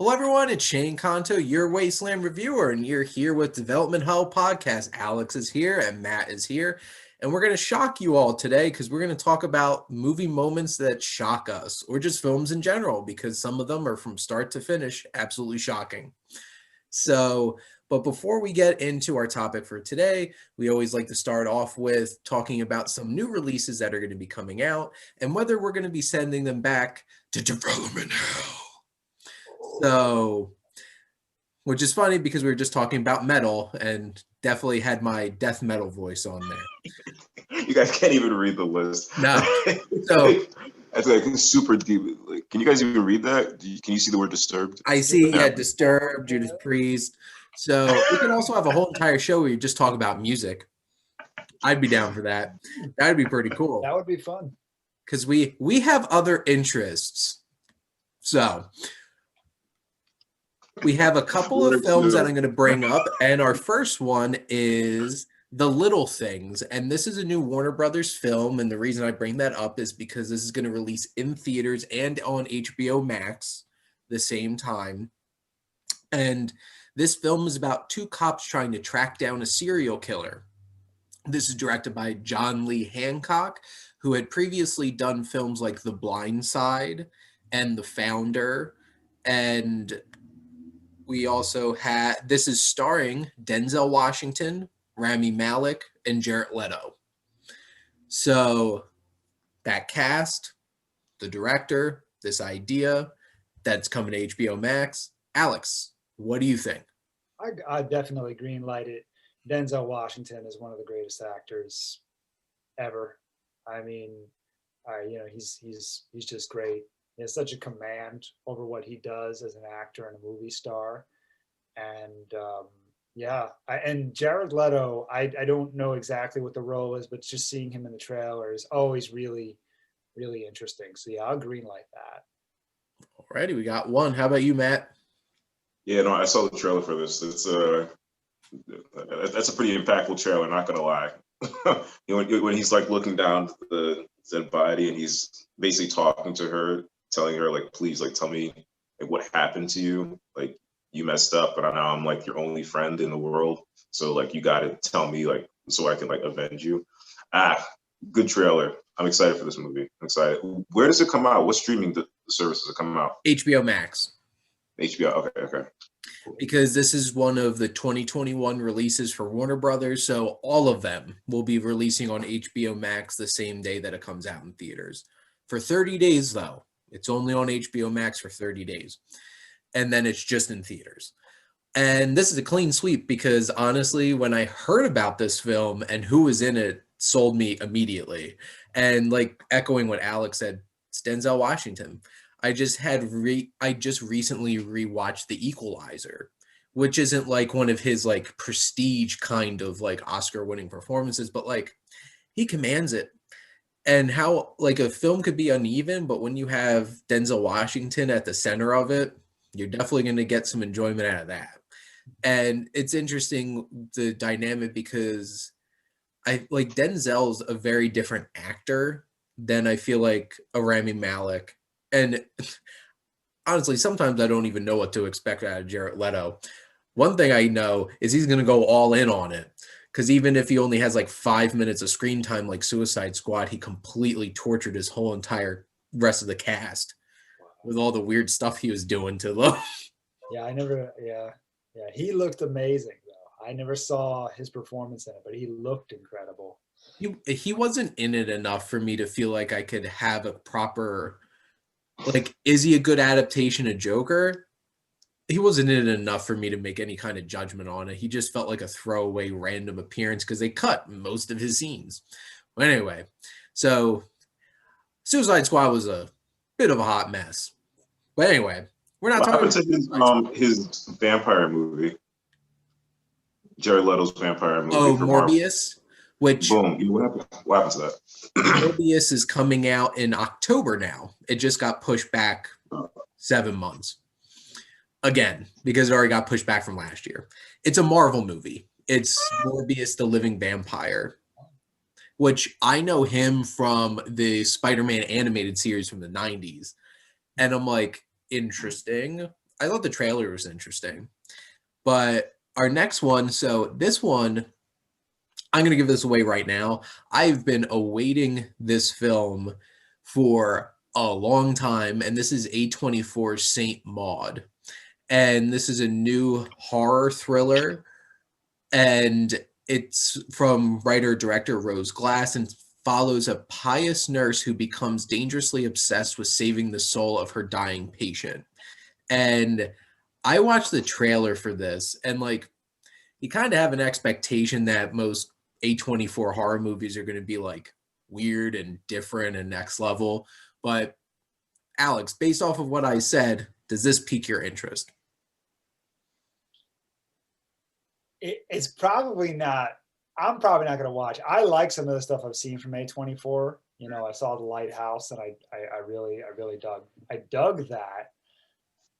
Hello, everyone. It's Shane Conto, your Wasteland reviewer, and you're here with Development Hell Podcast. Alex is here and Matt is here, and we're going to shock you all today because we're going to talk about movie moments that shock us, or just films in general, because some of them are from start to finish absolutely shocking. But before we get into our topic for today, we always like to start off with talking about some new releases that are going to be coming out and whether we're going to be sending them back to Development Hell. So, which is funny because we were just talking about metal and definitely had my death metal voice on there. You guys can't even read the list. No. So that's like super deep. Like, can you guys even read that? Can you see the word disturbed? I see, Disturbed, Judas Priest. So we can also have a whole entire show where you just talk about music. I'd be down for that. That'd be pretty cool. That would be fun. Because we have other interests. So we have a couple of films that I'm going to bring up, and our first one is The Little Things, and this is a new Warner Brothers film, and the reason I bring that up is because this is going to release in theaters and on HBO Max the same time, and this film is about two cops trying to track down a serial killer. This is directed by John Lee Hancock, who had previously done films like The Blind Side and The Founder, and we also had, this is starring Denzel Washington, Rami Malek, and Jared Leto. So that cast, the director, this idea, that's coming to HBO Max. Alex, what do you think? I definitely greenlight it. Denzel Washington is one of the greatest actors ever. I mean, he's just great. He has such a command over what he does as an actor and a movie star. And and Jared Leto, I don't know exactly what the role is, but just seeing him in the trailer is always really, really interesting. So yeah, I'll greenlight that. Alrighty, we got one. How about you, Matt? Yeah, no, I saw the trailer for this. That's a pretty impactful trailer, not gonna lie. When he's like looking down the dead body and he's basically talking to her, telling her like, please, like, tell me like what happened to you. Like, you messed up, but now I'm like your only friend in the world. So like, you got to tell me, like, so I can like avenge you. Good trailer. I'm excited for this movie. I'm excited. Where does it come out? What streaming service does it come out? HBO Max. HBO. Okay. Because this is one of the 2021 releases for Warner Brothers, so all of them will be releasing on HBO Max the same day that it comes out in theaters. For 30 days, though. It's only on HBO Max for 30 days. And then it's just in theaters. And this is a clean sweep because, honestly, when I heard about this film and who was in it, sold me immediately. And, like, echoing what Alex said, it's Denzel Washington. I just recently rewatched The Equalizer, which isn't like one of his like prestige kind of like Oscar-winning performances, but like he commands it. And how like a film could be uneven, but when you have Denzel Washington at the center of it, you're definitely going to get some enjoyment out of that. And it's interesting, the dynamic, because I like Denzel's a very different actor than I feel like a Rami Malek. And honestly, sometimes I don't even know what to expect out of Jared Leto. One thing I know is he's going to go all in on it. Because even if he only has like 5 minutes of screen time like Suicide Squad, he completely tortured his whole entire rest of the cast with all the weird stuff he was doing to them. Yeah, he looked amazing, though. I never saw his performance in it, but he looked incredible. He wasn't in it enough for me to feel like I could have a proper... Like, is he a good adaptation of Joker? He wasn't in it enough for me to make any kind of judgment on it. He just felt like a throwaway random appearance because they cut most of his scenes. But anyway, so Suicide Squad was a bit of a hot mess. But anyway, we're not talking about his vampire movie. Jared Leto's vampire movie. Oh, Morbius? Which, boom, what happened to that? Morbius is coming out in October now. It just got pushed back 7 months. Again, because it already got pushed back from last year. It's a Marvel movie. It's Morbius the Living Vampire, which I know him from the Spider-Man animated series from the 90s. And I'm like, interesting. I thought the trailer was interesting. But our next one, so this one, I'm going to give this away right now. I've been awaiting this film for a long time, and this is A24's Saint Maud. And this is a new horror thriller, and it's from writer-director Rose Glass and follows a pious nurse who becomes dangerously obsessed with saving the soul of her dying patient. And I watched the trailer for this, and like, you kind of have an expectation that most A24 horror movies are going to be like weird and different and next level. But Alex, based off of what I said, does this pique your interest? It's probably not. I'm probably not going to watch. I like some of the stuff I've seen from A24. You know, I saw The Lighthouse, and I really dug that.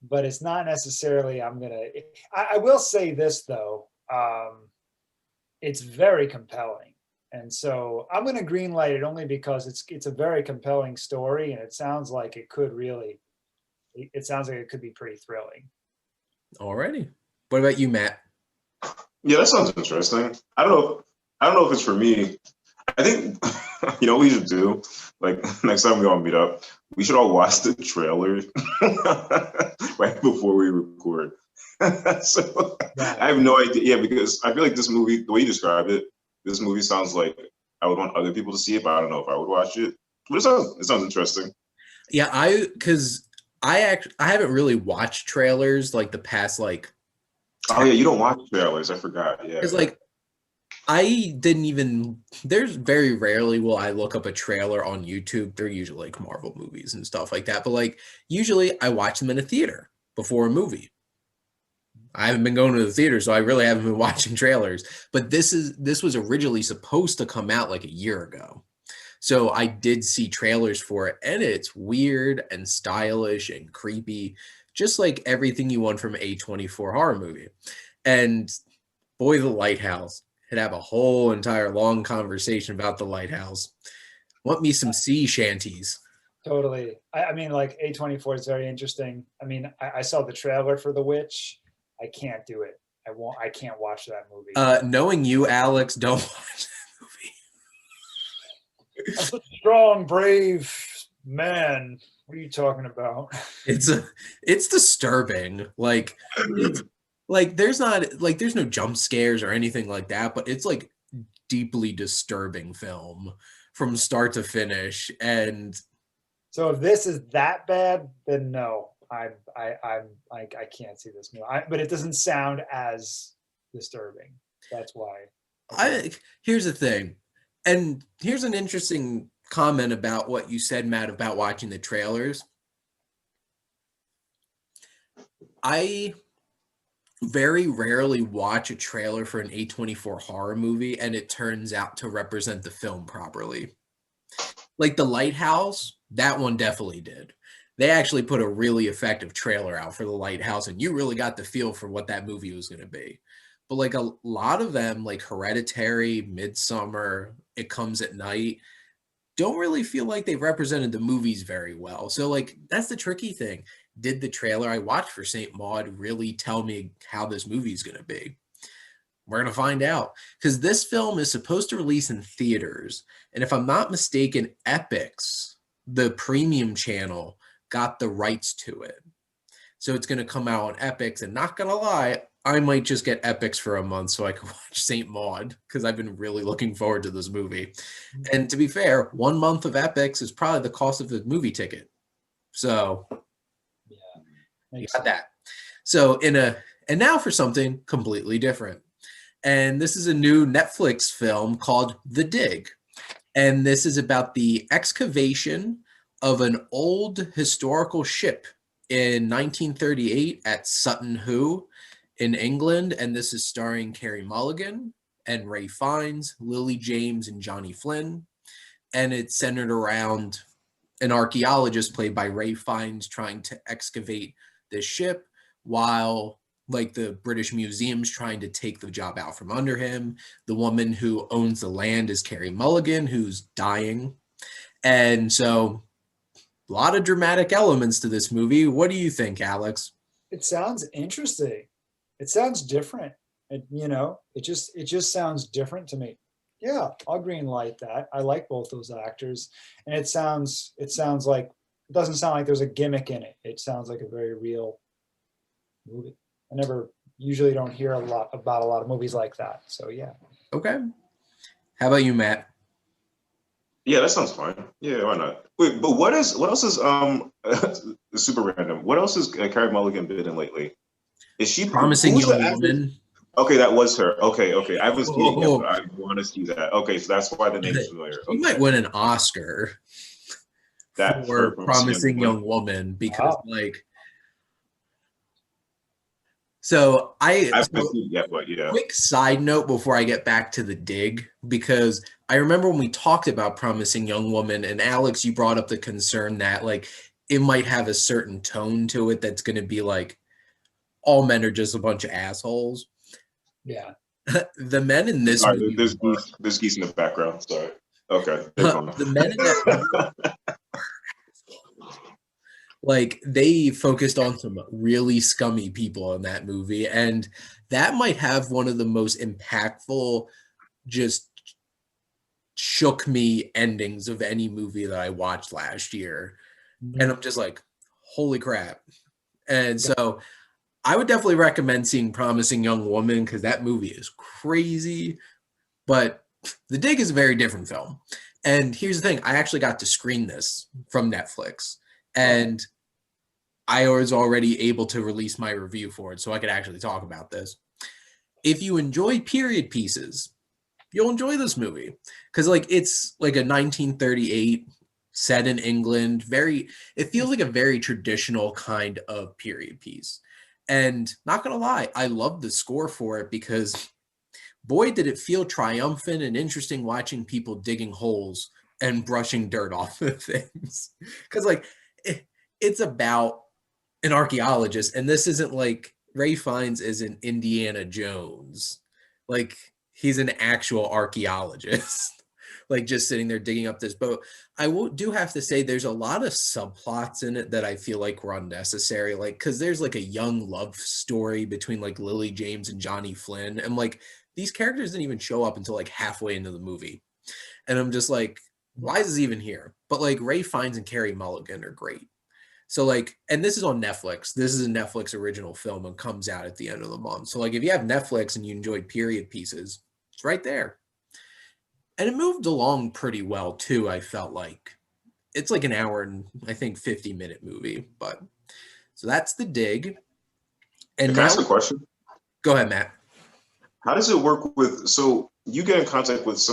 But it's not necessarily. I will say this though. It's very compelling, and so I'm going to greenlight it only because it's a very compelling story, and it sounds like it could really. It sounds like it could be pretty thrilling. Alrighty. What about you, Matt? Yeah, that sounds interesting. I don't know if it's for me. I think you know what we should do? Like next time we all meet up, we should all watch the trailer right before we record. So I have no idea. Yeah, because I feel like this movie, the way you described it, this movie sounds like I would want other people to see it, but I don't know if I would watch it. But it sounds interesting. Yeah, because I haven't really watched trailers like the past like. Oh yeah, you don't watch trailers. I forgot. Yeah. Because like I didn't even. There's very rarely will I look up a trailer on YouTube. They're usually like Marvel movies and stuff like that. But like usually I watch them in a theater before a movie. I haven't been going to the theater, so I really haven't been watching trailers. But this was originally supposed to come out like a year ago. So I did see trailers for it, and it's weird and stylish and creepy, just like everything you want from a A24 horror movie. And boy, The Lighthouse. Could have a whole entire long conversation about The Lighthouse. Want me some sea shanties. Totally. I mean, like A24 is very interesting. I mean, I saw the trailer for The Witch. I can't do it. I can't watch that movie. Knowing you, Alex, don't watch that movie. I'm a strong, brave man. What are you talking about? It's disturbing. Like there's no jump scares or anything like that, but it's like deeply disturbing film from start to finish. And so if this is that bad, then no. I can't see this movie. But it doesn't sound as disturbing. That's why. Here's the thing, and here's an interesting comment about what you said, Matt, about watching the trailers. I very rarely watch a trailer for an A24 horror movie and it turns out to represent the film properly. Like The Lighthouse, that one definitely did. They actually put a really effective trailer out for The Lighthouse, and you really got the feel for what that movie was going to be. But like a lot of them, like Hereditary, Midsummer, It Comes at Night, don't really feel like they represented the movies very well. So like that's the tricky thing. Did the trailer I watched for Saint Maud really tell me how this movie is going to be? We're going to find out, because this film is supposed to release in theaters. And if I'm not mistaken, Epix, the premium channel, got the rights to it. So it's going to come out on Epix, and not going to lie, I might just get Epix for a month so I can watch Saint Maud, because I've been really looking forward to this movie. And to be fair, 1 month of Epix is probably the cost of the movie ticket. So you got that. So and now for something completely different. And this is a new Netflix film called The Dig. And this is about the excavation of an old historical ship in 1938 at Sutton Hoo in England. And this is starring Carey Mulligan and Ray Fiennes, Lily James, and Johnny Flynn. And it's centered around an archaeologist played by Ray Fiennes trying to excavate this ship while like the British Museum's trying to take the job out from under him. The woman who owns the land is Carey Mulligan, who's dying. And so a lot of dramatic elements to this movie. What do you think, Alex? It sounds interesting. It sounds different. It just sounds different to me. Yeah, I'll green light that. I like both those actors, and it sounds like it doesn't sound like there's a gimmick in it. It sounds like a very real movie. I never usually don't hear a lot about a lot of movies like that. So yeah. Okay. How about you, Matt? Yeah, that sounds fine. Yeah, why not? Wait, but what else is super random? What else has Carey Mulligan been in lately? Is she Promising who's the Young actress? Woman. Okay, that was her. Okay. I haven't seen it yet, Oh, but I want to see that. Okay, so that's why the name's familiar. she might Okay, win an Oscar that for for Promising Young Young Woman because, Wow. like, so I haven't seen it yet, but yeah. quick side note before I get back to the dig, because I remember when we talked about Promising Young Woman, and Alex, you brought up the concern that like it might have a certain tone to it that's going to be like all men are just a bunch of assholes. Yeah. The men in this Sorry, movie were there's geese in the background. Sorry. Okay, they're gone. the men in that like they focused on some really scummy people in that movie, and that might have one of the most impactful, just shook me endings of any movie that I watched last year. And I'm just like, holy crap. And so I would definitely recommend seeing Promising Young Woman because that movie is crazy. But The Dig is a very different film. And here's the thing, I actually got to screen this from Netflix. And I was already able to release my review for it, so I could actually talk about this. If you enjoy period pieces, you'll enjoy this movie because like it's like a 1938 set in England. It feels like a very traditional kind of period piece. And not gonna lie, I love the score for it because boy did it feel triumphant and interesting watching people digging holes and brushing dirt off of things. Because like it's about an archaeologist, and this isn't like Ray Fiennes isn't Indiana Jones. Like he's an actual archaeologist, like just sitting there digging up this boat. Do have to say there's a lot of subplots in it that I feel like were unnecessary. Like because there's like a young love story between like Lily James and Johnny Flynn, and like these characters didn't even show up until like halfway into the movie, and I'm just like, why is this even here? But like Ray Fiennes and Carey Mulligan are great. So like, and this is on Netflix. This is a Netflix original film and comes out at the end of the month. So like, if you have Netflix and you enjoyed period pieces, it's right there. And it moved along pretty well too. I felt like it's like an hour and I think 50-minute movie. But so that's The Dig. And Can I now, ask a question? go ahead, Matt. How does it work with? So you get in contact with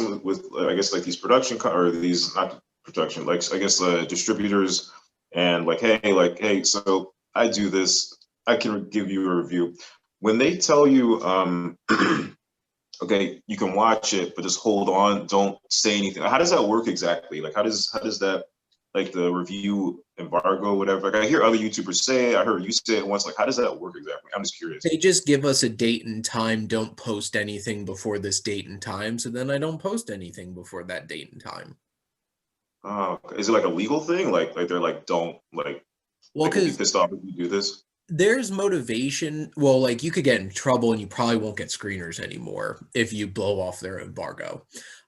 I guess like these or these not production, like I guess distributors, and hey, so I do this. I can give you a review. When they tell you, okay, you can watch it, but just hold on, don't say anything. How does that work exactly? Like, how does that like the review embargo, whatever? Like I hear other YouTubers say it. I heard you say it once. Like, how does that work exactly? I'm just curious. They just give us a date and time. Don't post anything before this date and time. So then I don't post anything before that date and time. Is it like a legal thing? Like they're like, don't like, Well, like we'll be because pissed off if you do this. there's motivation. Well, like you could get in trouble and you probably won't get screeners anymore if you blow off their embargo.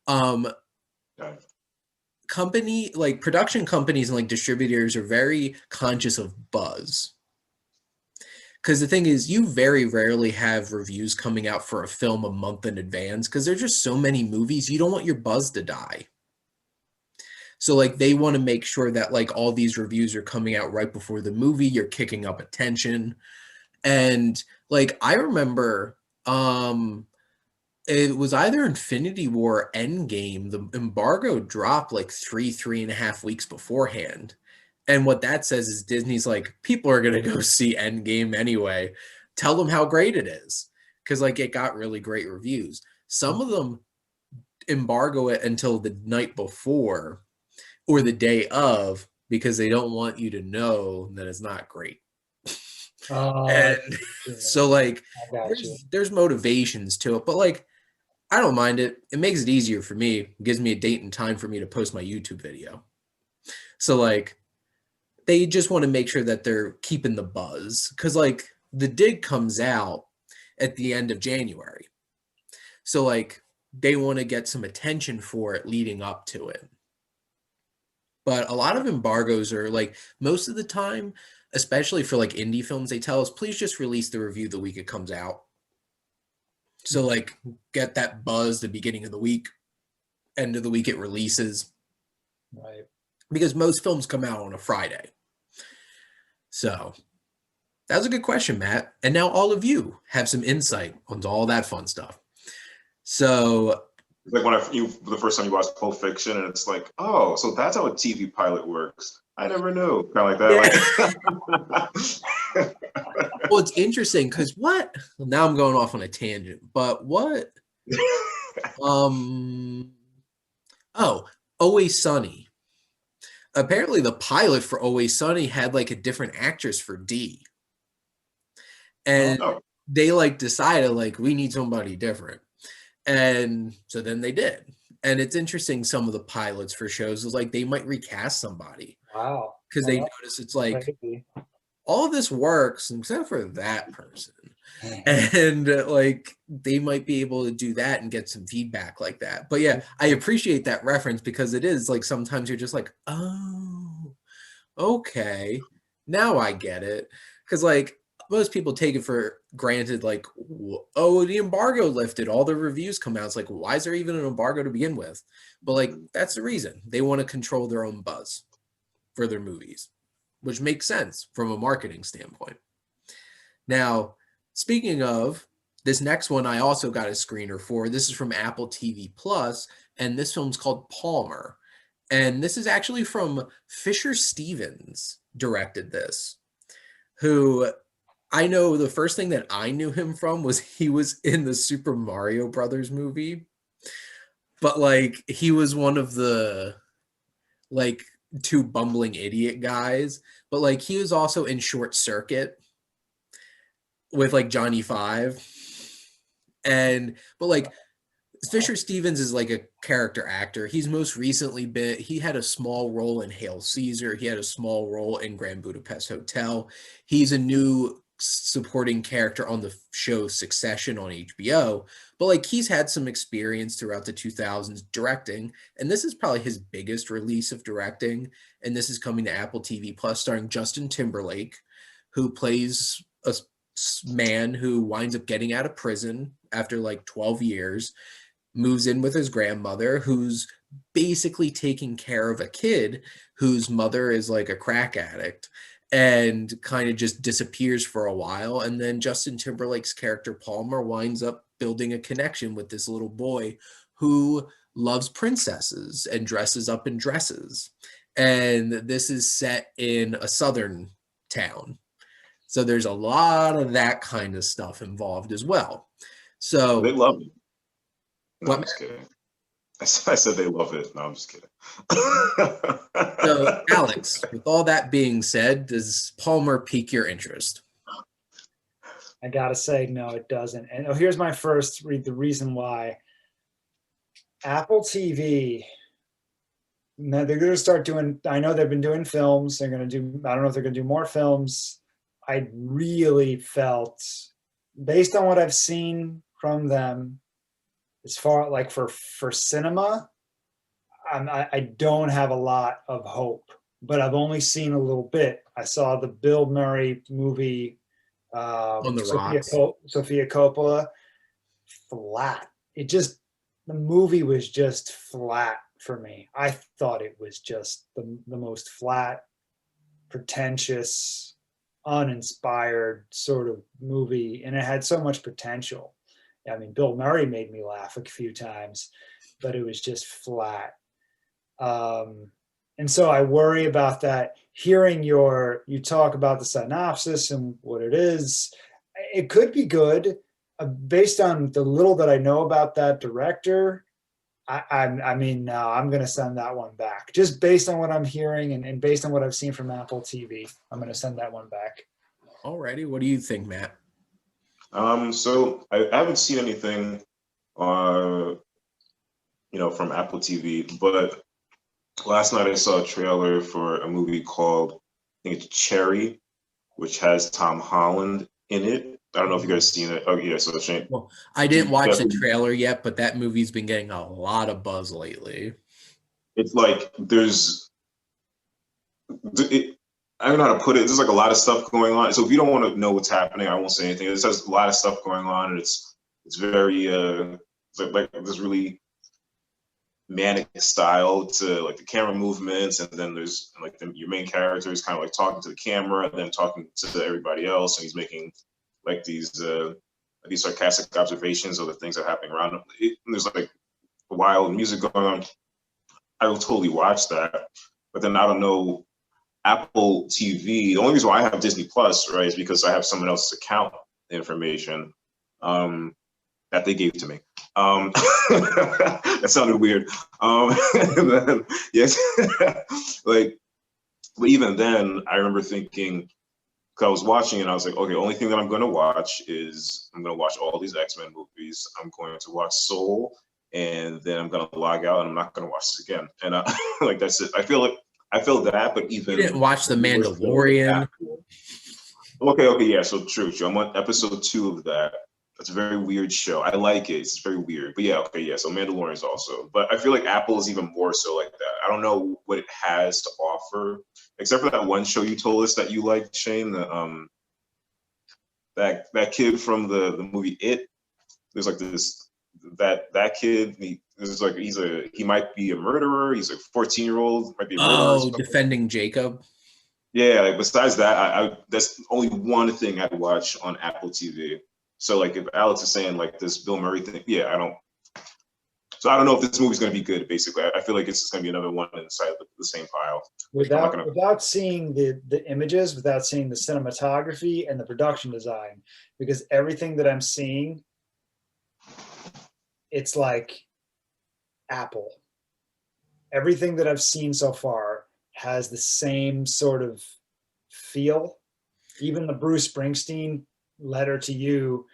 Yeah. Like production companies and like distributors are very conscious of buzz. Because the thing is, you very rarely have reviews coming out for a film a month in advance because there's just so many movies. You don't want your buzz to die. So like they want to make sure that like all these reviews are coming out right before the movie, you're kicking up attention. And like I remember it was either Infinity War or Endgame, the embargo dropped like 3.5 weeks beforehand. And what that says is Disney's like, people are gonna go see Endgame anyway. Tell them how great it is. Because like it got really great reviews. Some of them embargo it until the night before or the day of because they don't want you to know that it's not great. And Yeah, so like I got you. there's motivations to it, but like I don't mind it. It makes it easier for me. It gives me a date and time for me to post my YouTube video. So like they just want to make sure that they're keeping the buzz. Cause like The Dig comes out at the end of January. So like they want to get some attention for it leading up to it. But a lot of embargoes are like most of the time, especially for like indie films, they tell us, please just release the review the week it comes out. So like get that buzz the beginning of the week, end of the week it releases. Right. Because most films come out on a Friday. So that was a good question, Matt. And now all of you have some insight onto all that fun stuff. So It's like when the first time you watch Pulp Fiction, and it's like, oh, so that's how a TV pilot works. I never knew. Kind of like that. Yeah. Well, it's interesting because well, now I'm going off on a tangent, but what? Always Sunny. Apparently the pilot for Always Sunny had like a different actress for D. And they like decided like we need somebody different. And so then they did. And it's interesting, some of the pilots for shows is like they might recast somebody. Wow. Because they notice it's like all of this works except for that person. And like they might be able to do that and get some feedback like that. But yeah, I appreciate that reference because it is like sometimes you're just like, oh, okay, now I get it. Because like most people take it for granted, like, oh, the embargo lifted, all the reviews come out. It's like, why is there even an embargo to begin with? But like that's the reason. They want to control their own buzz for their movies, which makes sense from a marketing standpoint. Now, speaking of, this next one I also got a screener for. This is from Apple TV Plus, and this film's called Palmer. And this is actually from Fisher Stevens directed this, who I know the first thing that I knew him from was he was in the Super Mario Brothers movie. But like he was one of the like two bumbling idiot guys. But like he was also in Short Circuit with like Johnny Five. But like Fisher Stevens is like a character actor. He's most recently he had a small role in Hail Caesar. He had a small role in Grand Budapest Hotel. He's a new supporting character on the show Succession on HBO. But like he's had some experience throughout the 2000s directing. And this is probably his biggest release of directing. And this is coming to Apple TV Plus, starring Justin Timberlake, who plays a man who winds up getting out of prison after like 12 years, moves in with his grandmother, who's basically taking care of a kid whose mother is like a crack addict, and kind of just disappears for a while. And then Justin Timberlake's character Palmer winds up building a connection with this little boy who loves princesses and dresses up in dresses. And this is set in a southern town. So there's a lot of that kind of stuff involved as well. So they love it. No, what, I'm just kidding. I said they love it. No, I'm just kidding. So, Alex, with all that being said, does Palmer pique your interest? I gotta say, no, it doesn't. And here's my first the reason why. Apple TV, now they're going to start doing, I know they've been doing films. They're going to do, I don't know if they're going to do more films. I really felt, based on what I've seen from them, as far like for cinema, I don't have a lot of hope, but I've only seen a little bit. I saw the Bill Murray movie, On the Sofia Coppola, flat. The movie was just flat for me. I thought it was just the most flat, pretentious, uninspired sort of movie, and it had so much potential. I mean, Bill Murray made me laugh a few times, but it was just flat. And so I worry about that. Hearing you talk about the synopsis and what it is, it could be good. Based on the little that I know about that director, I mean, no, I'm going to send that one back. Just based on what I'm hearing and based on what I've seen from Apple TV, I'm going to send that one back. Alrighty, what do you think, Matt? So I haven't seen anything, from Apple TV, but last night I saw a trailer for a movie called, I think it's Cherry, which has Tom Holland in it. I don't know if you guys seen it. Oh yeah, so Shane. Well, I didn't watch the Definitely- trailer yet, but that movie's been getting a lot of buzz lately. It's like I don't know how to put it. There's like a lot of stuff going on. So if you don't want to know what's happening, I won't say anything. It has a lot of stuff going on, and it's very it's like this really manic style to like the camera movements, and then there's like your main character is kind of like talking to the camera and then talking to everybody else, and he's making like these sarcastic observations of the things that are happening around him. And there's like wild music going on. I will totally watch that, but then I don't know. Apple TV. The only reason why I have Disney Plus, right, is because I have someone else's account information that they gave to me. That sounded weird. Then, yes, like, but even then, I remember thinking, because I was watching it, I was like, okay, only thing that I'm going to watch is I'm going to watch all these X-Men movies. I'm going to watch Soul, and then I'm going to log out, and I'm not going to watch this again. And like that's it. I feel that, but even You didn't watch The Mandalorian. Okay, yeah, so true. I'm on episode 2 of that. That's a very weird show. I like it. It's very weird. But yeah, okay, yeah. So Mandalorian's also. But I feel like Apple is even more so like that. I don't know what it has to offer, except for that one show you told us that you liked, Shane. The that kid from the movie It. There's like this that kid. He might be a murderer. He's like 14-year-old. Might be a murderer. Oh, Defending Jacob. Yeah, like besides that, I that's only one thing I'd watch on Apple TV. So like if Alex is saying like this Bill Murray thing, yeah, I don't. So I don't know if this movie's gonna be good. Basically, I feel like it's just gonna be another one inside the same pile. Without seeing the images, without seeing the cinematography and the production design, because everything that I'm seeing, it's like Apple. Everything that I've seen so far has the same sort of feel. Even the Bruce Springsteen Letter to You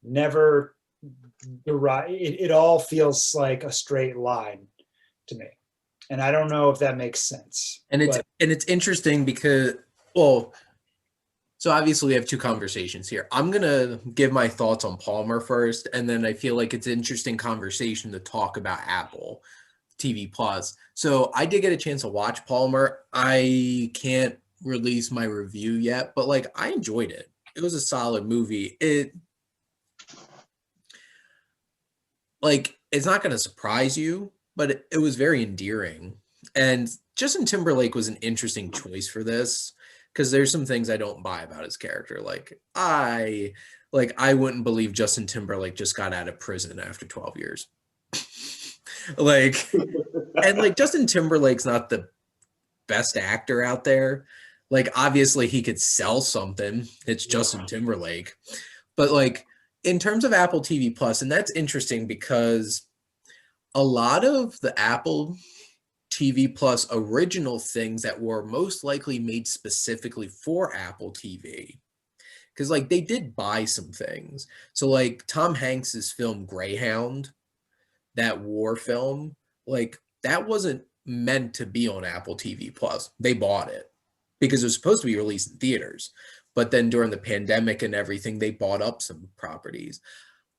never it all feels like a straight line to me. And I don't know if that makes sense. And it's interesting because, well, so obviously we have two conversations here. I'm going to give my thoughts on Palmer first, and then I feel like it's an interesting conversation to talk about Apple TV Plus. So I did get a chance to watch Palmer. I can't release my review yet, but like I enjoyed it. It was a solid movie. It's not going to surprise you, but it was very endearing. And Justin Timberlake was an interesting choice for this because there's some things I don't buy about his character. I wouldn't believe Justin Timberlake just got out of prison after 12 years. Justin Timberlake's not the best actor out there. Like, obviously he could sell something. It's Justin Timberlake. But like, in terms of Apple TV Plus, and that's interesting because a lot of the Apple TV Plus original things that were most likely made specifically for Apple TV, because like they did buy some things. So like Tom Hanks's film Greyhound, that war film, like that wasn't meant to be on Apple TV Plus. They bought it because it was supposed to be released in theaters. But then during the pandemic and everything, they bought up some properties.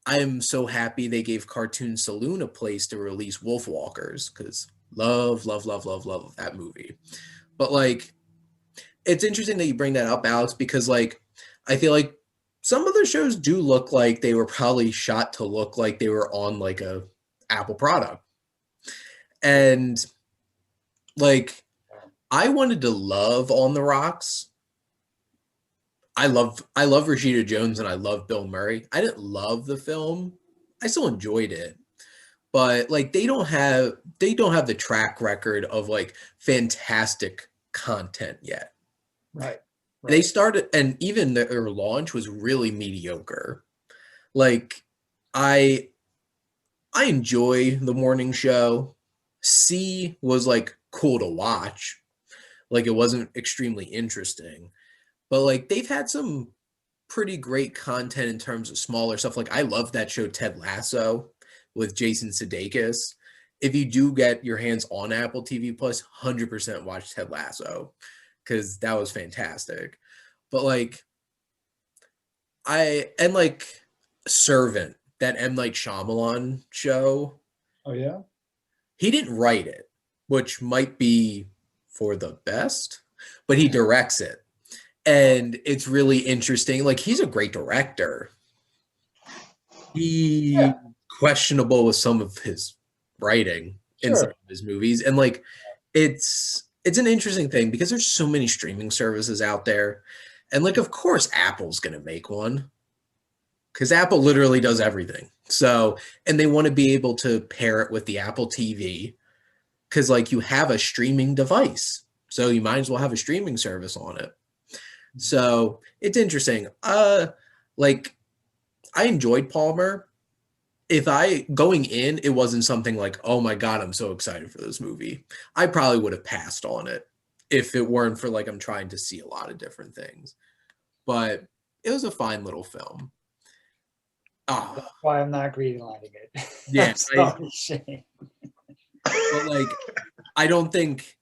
I am so happy they gave Cartoon Saloon a place to release Wolfwalkers because love that movie. But like, it's interesting that you bring that up, Alex, because like, I feel like some of the shows do look like they were probably shot to look like they were on like a Apple product. And like, I wanted to love On the Rocks. I love Rashida Jones and I love Bill Murray. I didn't love the film. I still enjoyed it. But like they don't have the track record of like fantastic content yet. Right. They started, and even their launch was really mediocre. Like I enjoy the morning show. C was like cool to watch. Like it wasn't extremely interesting. But like they've had some pretty great content in terms of smaller stuff. Like I love that show Ted Lasso with Jason Sudeikis. If you do get your hands on Apple TV Plus, 100% watch Ted Lasso because that was fantastic. But like and like Servant, that M. Night Shyamalan show, Oh yeah. he didn't write it, which might be for the best, but he directs it. And it's really interesting. Like, he's a great director. He Yeah. questionable with some of his writing in some Sure. of his movies. And like it's an interesting thing because there's so many streaming services out there. And like of course Apple's gonna make one. Because Apple literally does everything. So, and they want to be able to pair it with the Apple TV. Because like you have a streaming device. So you might as well have a streaming service on it. So it's interesting. Like I enjoyed Palmer. If I going in, it wasn't something like, oh my God, I'm so excited for this movie. I probably would have passed on it if it weren't for like I'm trying to see a lot of different things. But it was a fine little film. Oh, That's why I'm not greenlighting it. yeah. I'm sorry, Shane. But like, I don't think,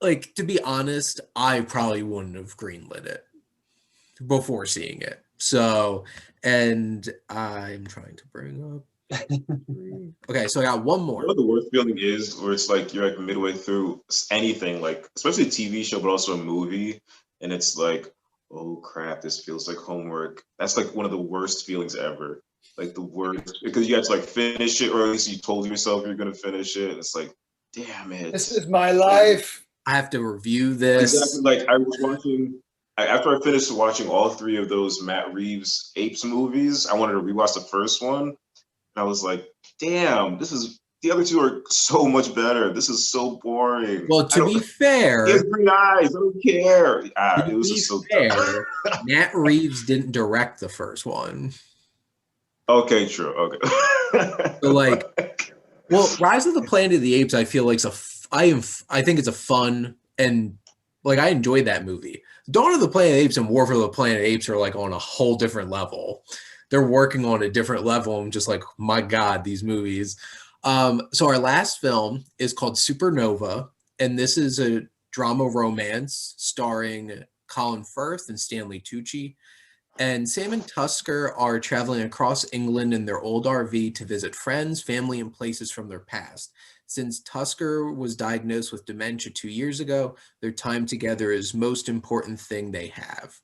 like, to be honest, I probably wouldn't have greenlit it before seeing it. So, and I'm trying to bring up. Okay, so I got one You know more. what the worst feeling is, where it's like you're like midway through anything, like especially a TV show, but also a movie, and it's like, oh crap, this feels like homework. That's like one of the worst feelings ever. Like the worst, because you have to like finish it, or at least you told yourself you're gonna finish it. It's like, damn it. This is my life. I have to review this. Exactly. Like I was watching, after I finished watching all three of those Matt Reeves Apes movies, I wanted to rewatch the first one. And I was like, damn, the other two are so much better. This is so boring. Well, to be fair, He has green eyes. I don't care. to It was be just so fair, Matt Reeves didn't direct the first one. Okay, true. Okay. So like, well, Rise of the Planet of the Apes, I feel like I think it's a fun and like I enjoyed that movie. Dawn of the Planet of the Apes and War for the Planet of the Apes are like on a whole different level. They're working on a different level. I'm just like, my God, these movies. So our last film is called Supernova, and this is a drama romance starring Colin Firth and Stanley Tucci. And Sam and Tusker are traveling across England in their old RV to visit friends, family, and places from their past. Since Tusker was diagnosed with dementia 2 years ago, their time together is most important thing they have.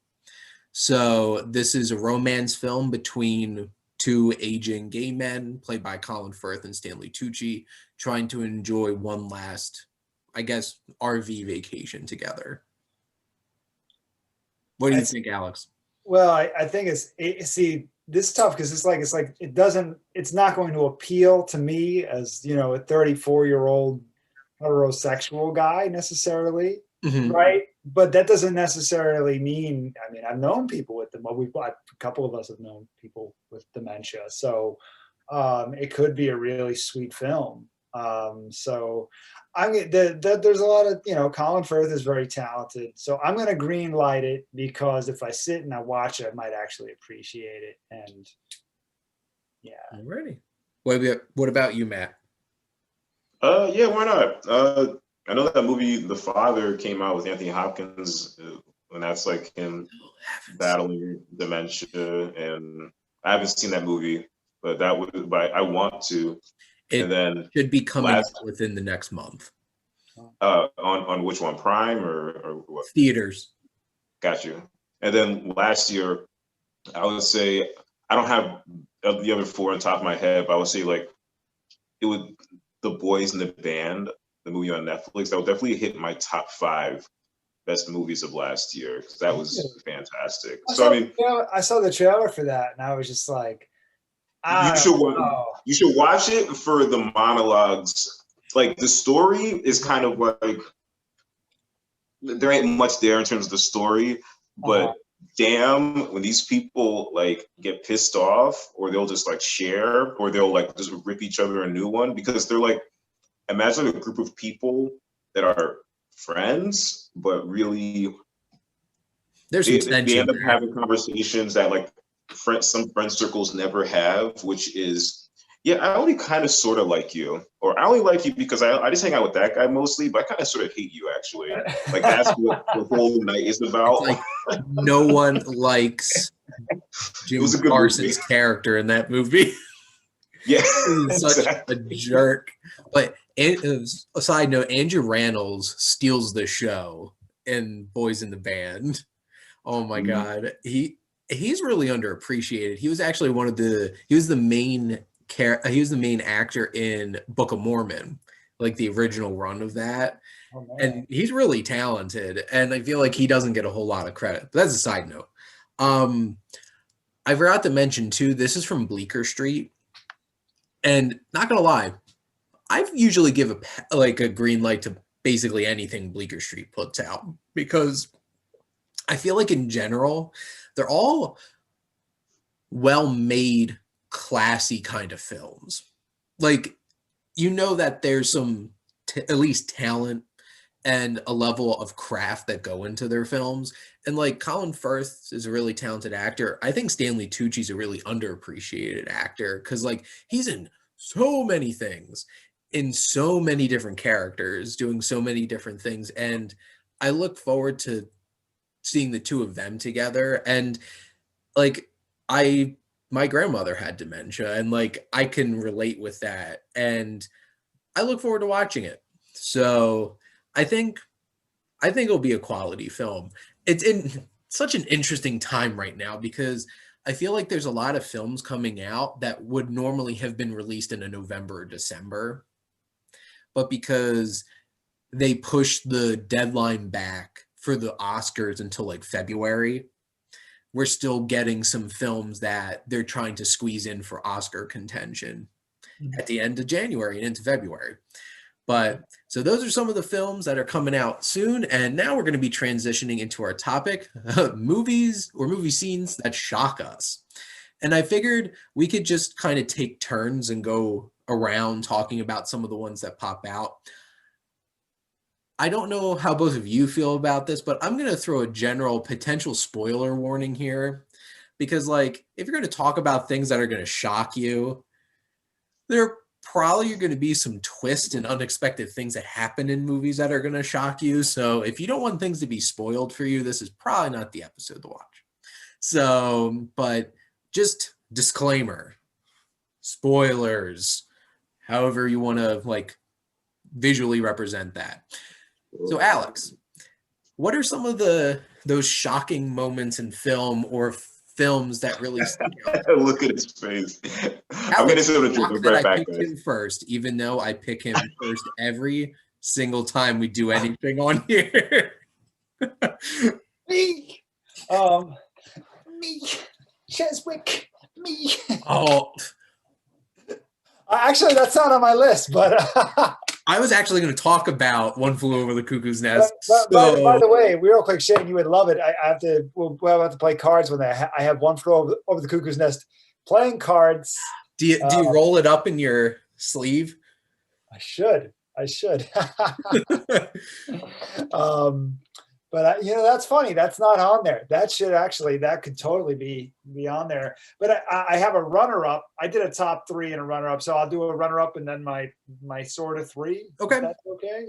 So this is a romance film between two aging gay men played by Colin Firth and Stanley Tucci trying to enjoy one last, I guess, RV vacation together. What do you think, Alex? Well, I think see, this is tough because it's not going to appeal to me as, you know, a 34-year-old heterosexual guy necessarily. Mhm. Right. But that doesn't necessarily mean, I mean, I've known people with them. A couple of us have known people with dementia. So it could be a really sweet film. So there's a lot of, you know, Colin Firth is very talented. So I'm going to green light it because if I sit and I watch it, I might actually appreciate it. And yeah. Alrighty. What about you, Matt? Yeah, why not? I know that movie, The Father, came out with Anthony Hopkins, and that's like him battling dementia. And I haven't seen that movie, but I want to. It and then should be coming out within the next month. On which one, Prime or what? Theaters. Got you. And then last year, I would say I don't have the other four on top of my head, but I would say like it would The Boys in the Band, the movie on Netflix. That would definitely hit my top 5 best movies of last year because that was fantastic. I saw the trailer for that, and I was just like, you should watch it for the monologues. Like the story is kind of like there ain't much there in terms of the story, but damn, when these people like get pissed off, or they'll just like share, or they'll like just rip each other a new one because they're like, imagine a group of people that are friends, but really they end up having conversations that like some friend circles never have, which is, yeah, I only kind of sort of like you, or I only like you because I just hang out with that guy mostly, but I kind of sort of hate you actually. Like that's what the whole night is about. Like no one likes Jim was a good Parsons' movie. character in that movie. Yeah, He's such exactly. a jerk. But a side note, Andrew Rannells steals the show in Boys in the Band. Oh my Mhm. God. He's really underappreciated. He was actually he was the main actor in Book of Mormon, like the original run of that. Oh man. And he's really talented. And I feel like he doesn't get a whole lot of credit. But that's a side note. Um, I forgot to mention too, this is from Bleecker Street. And not gonna lie, I usually give a green light to basically anything Bleecker Street puts out because I feel like in general, they're all well-made, classy kind of films. Like, you know that there's some at least talent and a level of craft that go into their films. And like Colin Firth is a really talented actor. I think Stanley Tucci's a really underappreciated actor because like he's in so many things, in so many different characters, doing so many different things. And I look forward to seeing the two of them together. And like I my grandmother had dementia and like I can relate with that. And I look forward to watching it. So I think it'll be a quality film. It's in such an interesting time right now because I feel like there's a lot of films coming out that would normally have been released in a November or December, but because they pushed the deadline back for the Oscars until like February, we're still getting some films that they're trying to squeeze in for Oscar contention at the end of January and into February. But so those are some of the films that are coming out soon. And now we're going to be transitioning into our topic, movies or movie scenes that shock us. And I figured we could just kind of take turns and go around talking about some of the ones that pop out. I don't know how both of you feel about this, but I'm going to throw a general potential spoiler warning here because like if you're going to talk about things that are going to shock you, there probably are going to be some twists and unexpected things that happen in movies that are going to shock you. So if you don't want things to be spoiled for you, this is probably not the episode to watch. So, but just disclaimer, spoilers, however you want to like visually represent that. So Alex, what are some of those shocking moments in film or films that really stick out? Look at his face. I'm gonna Alex say is to shocked drink that right I back, picked guys. him first, even though I pick him first every single time we do anything on here. Me. Me. Cheswick. Me. Oh, Actually, that's not on my list, but I was actually going to talk about One Flew Over the Cuckoo's Nest. by the way, real quick, Shane, you would love it. I have to. We'll have to play cards with that. I have One Flew Over the Cuckoo's Nest playing cards. Do you roll it up in your sleeve? I should. But that's funny. That's not on there. That could totally be on there. But I have a runner-up. I did a top three and a runner-up, so I'll do a runner-up and then my sort of three. Okay. If that's okay.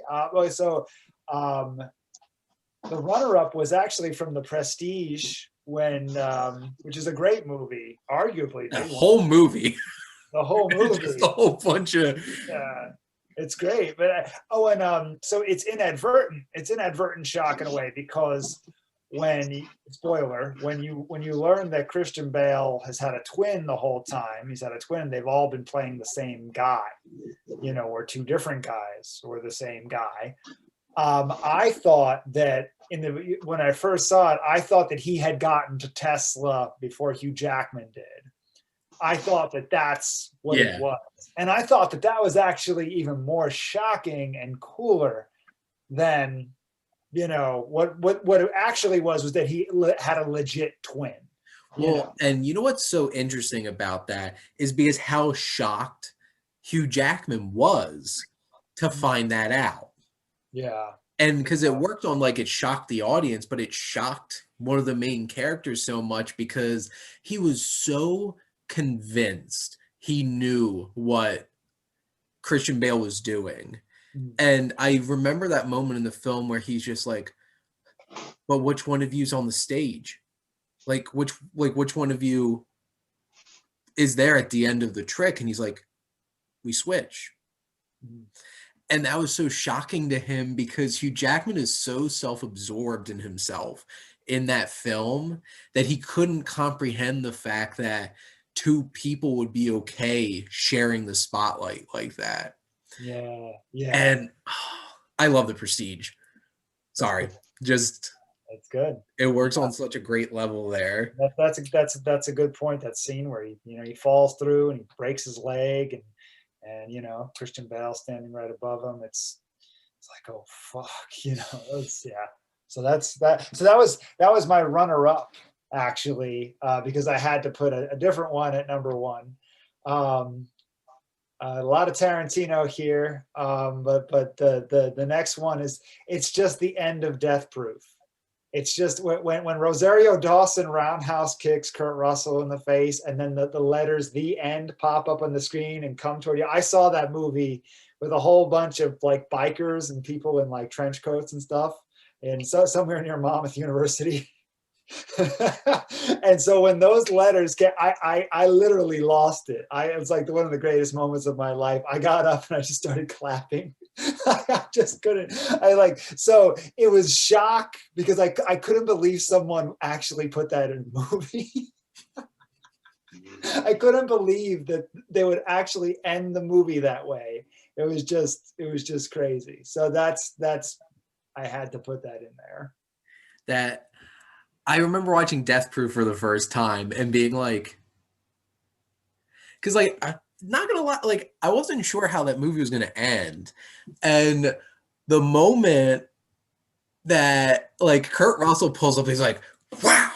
The runner-up was actually from The Prestige which is a great movie, arguably. The whole movie. The whole movie. Just a whole bunch of. It's great, but so it's inadvertent. It's inadvertent shock in a way because when you learn that Christian Bale has had a twin the whole time, he's had a twin. They've all been playing the same guy, or two different guys or the same guy. I thought that when I first saw it, I thought that he had gotten to Tesla before Hugh Jackman did. I thought that that's what it was. And I thought that was actually even more shocking and cooler than, what it actually was that he had a legit twin. Well, and you know what's so interesting about that is because how shocked Hugh Jackman was to find that out. Yeah. And because it worked on like it shocked the audience, but it shocked one of the main characters so much because he was so convinced he knew what Christian Bale was doing. And I remember that moment in the film where he's just like, but which one of you's on the stage? Like which one of you is there at the end of the trick, and he's like, we switch. Mhm. And that was so shocking to him because Hugh Jackman is so self-absorbed in himself in that film that he couldn't comprehend the fact that two people would be okay sharing the spotlight like that. Yeah, yeah, And I love The Prestige. Sorry, just that's good. it works on such a great level there. That's a good point. That scene where he falls through and he breaks his leg, and Christian Bale standing right above him. It's like, oh fuck, yeah. So that was my runner up, actually, because I had to put a different one at number one. A lot of Tarantino here, but the next one it's just the end of Death Proof. It's just when Rosario Dawson roundhouse kicks Kurt Russell in the face, and then the letters "the end" pop up on the screen and come toward you. I saw that movie with a whole bunch of like bikers and people in like trench coats and stuff, and so somewhere near Monmouth University. And so when those letters I literally lost it. It was like one of the greatest moments of my life. I got up and I just started clapping. I just couldn't. So it was shock because I couldn't believe someone actually put that in a movie. I couldn't believe that they would actually end the movie that way. It was just crazy. So that's I had to put that in there. That I remember watching Death Proof for the first time and being like, because like I'm not gonna lie, like I wasn't sure how that movie was gonna end, and the moment that like Kurt Russell pulls up, he's like, "Wow,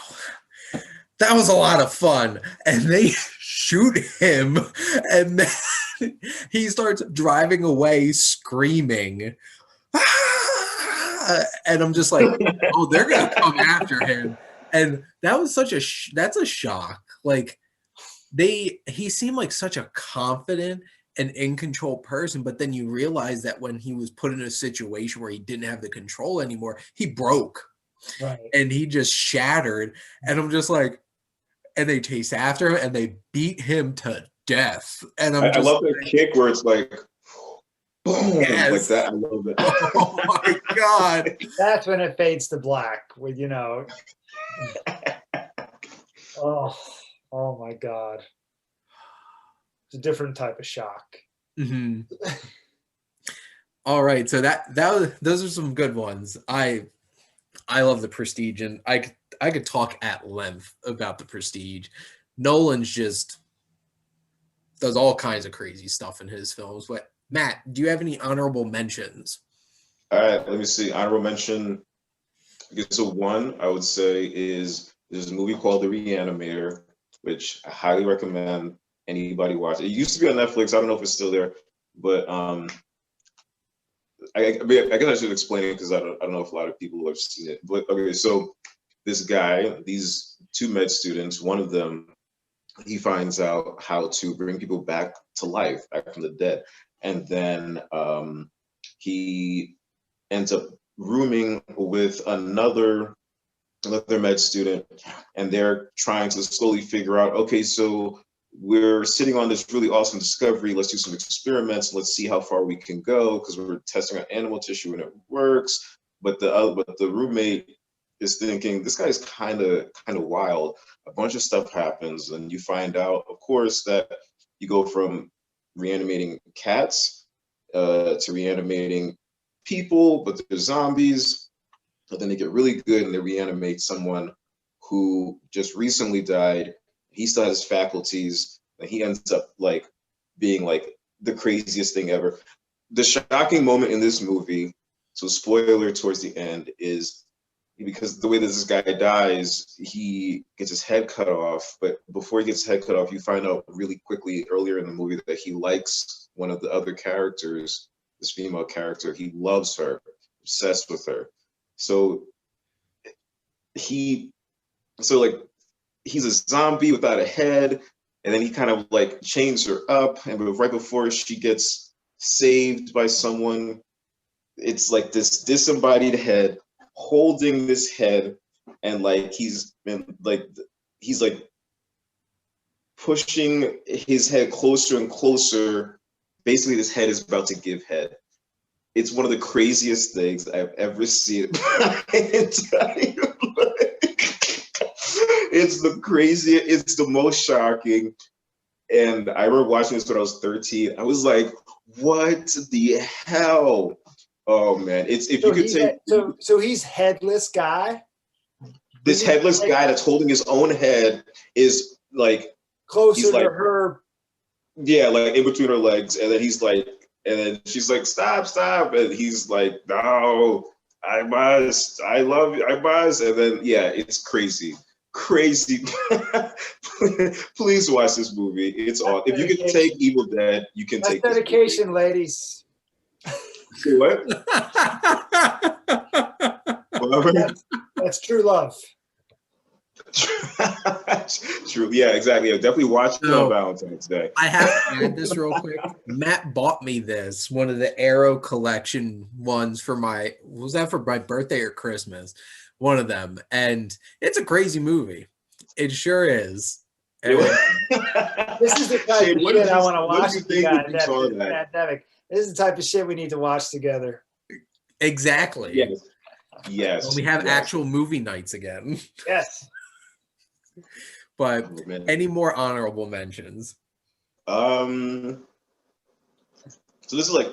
that was a lot of fun," and they shoot him, and then he starts driving away screaming. And I'm just like, oh, they're gonna come after him, and that was such that's a shock. Like he seemed like such a confident and in control person, but then you realize that when he was put in a situation where he didn't have the control anymore, he broke, Right. and he just shattered. And I'm just like, and they chase after him and they beat him to death. And I love that kick where it's like, boom, yes, like that. I love it. Oh my god! That's when it fades to black. With oh my god, it's a different type of shock. Mm-hmm. All right, so those are some good ones. I love The Prestige, and I could talk at length about The Prestige. Nolan's just does all kinds of crazy stuff in his films. But Matt, do you have any honorable mentions? All right, let me see. Honorable mention. I guess so. One I would say is there's a movie called The Reanimator, which I highly recommend anybody watch. It used to be on Netflix. I don't know if it's still there, but I guess I should explain it because I don't know if a lot of people have seen it. But okay, so this guy, these two med students, one of them, he finds out how to bring people back to life, back from the dead, and then he ends up rooming with another med student, and they're trying to slowly figure out, okay, so we're sitting on this really awesome discovery. Let's do some experiments. Let's see how far we can go because we're testing on animal tissue and it works. But the roommate is thinking this guy's kind of wild. A bunch of stuff happens, and you find out, of course, that you go from reanimating cats to reanimating people, but they're zombies. But then they get really good and they reanimate someone who just recently died. He still has faculties, and he ends up like being like the craziest thing ever. The shocking moment in this movie, so spoiler towards the end, is because the way that this guy dies, he gets his head cut off. But before he gets his head cut off, you find out really quickly earlier in the movie that he likes one of the other characters, this female character. He loves her, obsessed with her. So he's a zombie without a head, and then he kind of like chains her up, and right before she gets saved by someone, it's like this disembodied head holding this head, and like he's pushing his head closer and closer. Basically, his head is about to give head. It's one of the craziest things I've ever seen. It's the craziest, it's the most shocking. And I remember watching this when I was 13. I was like, what the hell? Oh man, it's if So you could take so he's headless guy. this headless guy that's holding his own head is like Closer he's to like her. yeah, like in between her legs, and then he's like, and then she's like, stop, stop, and he's like, no, I must, I love you, I must, and then yeah, it's crazy, crazy. Please watch this movie. It's all. If you can take Evil Dead, you can That's take this dedication, ladies. movie. What? That's true love. True. Yeah, exactly. Yeah, definitely watch it on Valentine's Day. I have to add this real quick. Matt bought me this, one of the Arrow collection ones for my, was that for my birthday or Christmas? One of them. And it's a crazy movie. It sure is. And This is the type Shane, of what shit did I you- want to what watch did you with think you when guys you saw after the that? pandemic. This is the type of shit we need to watch together. exactly. Yes. Yes. When we have yes. actual movie nights again. Yes. But Oh, man. any more honorable mentions? So this is like,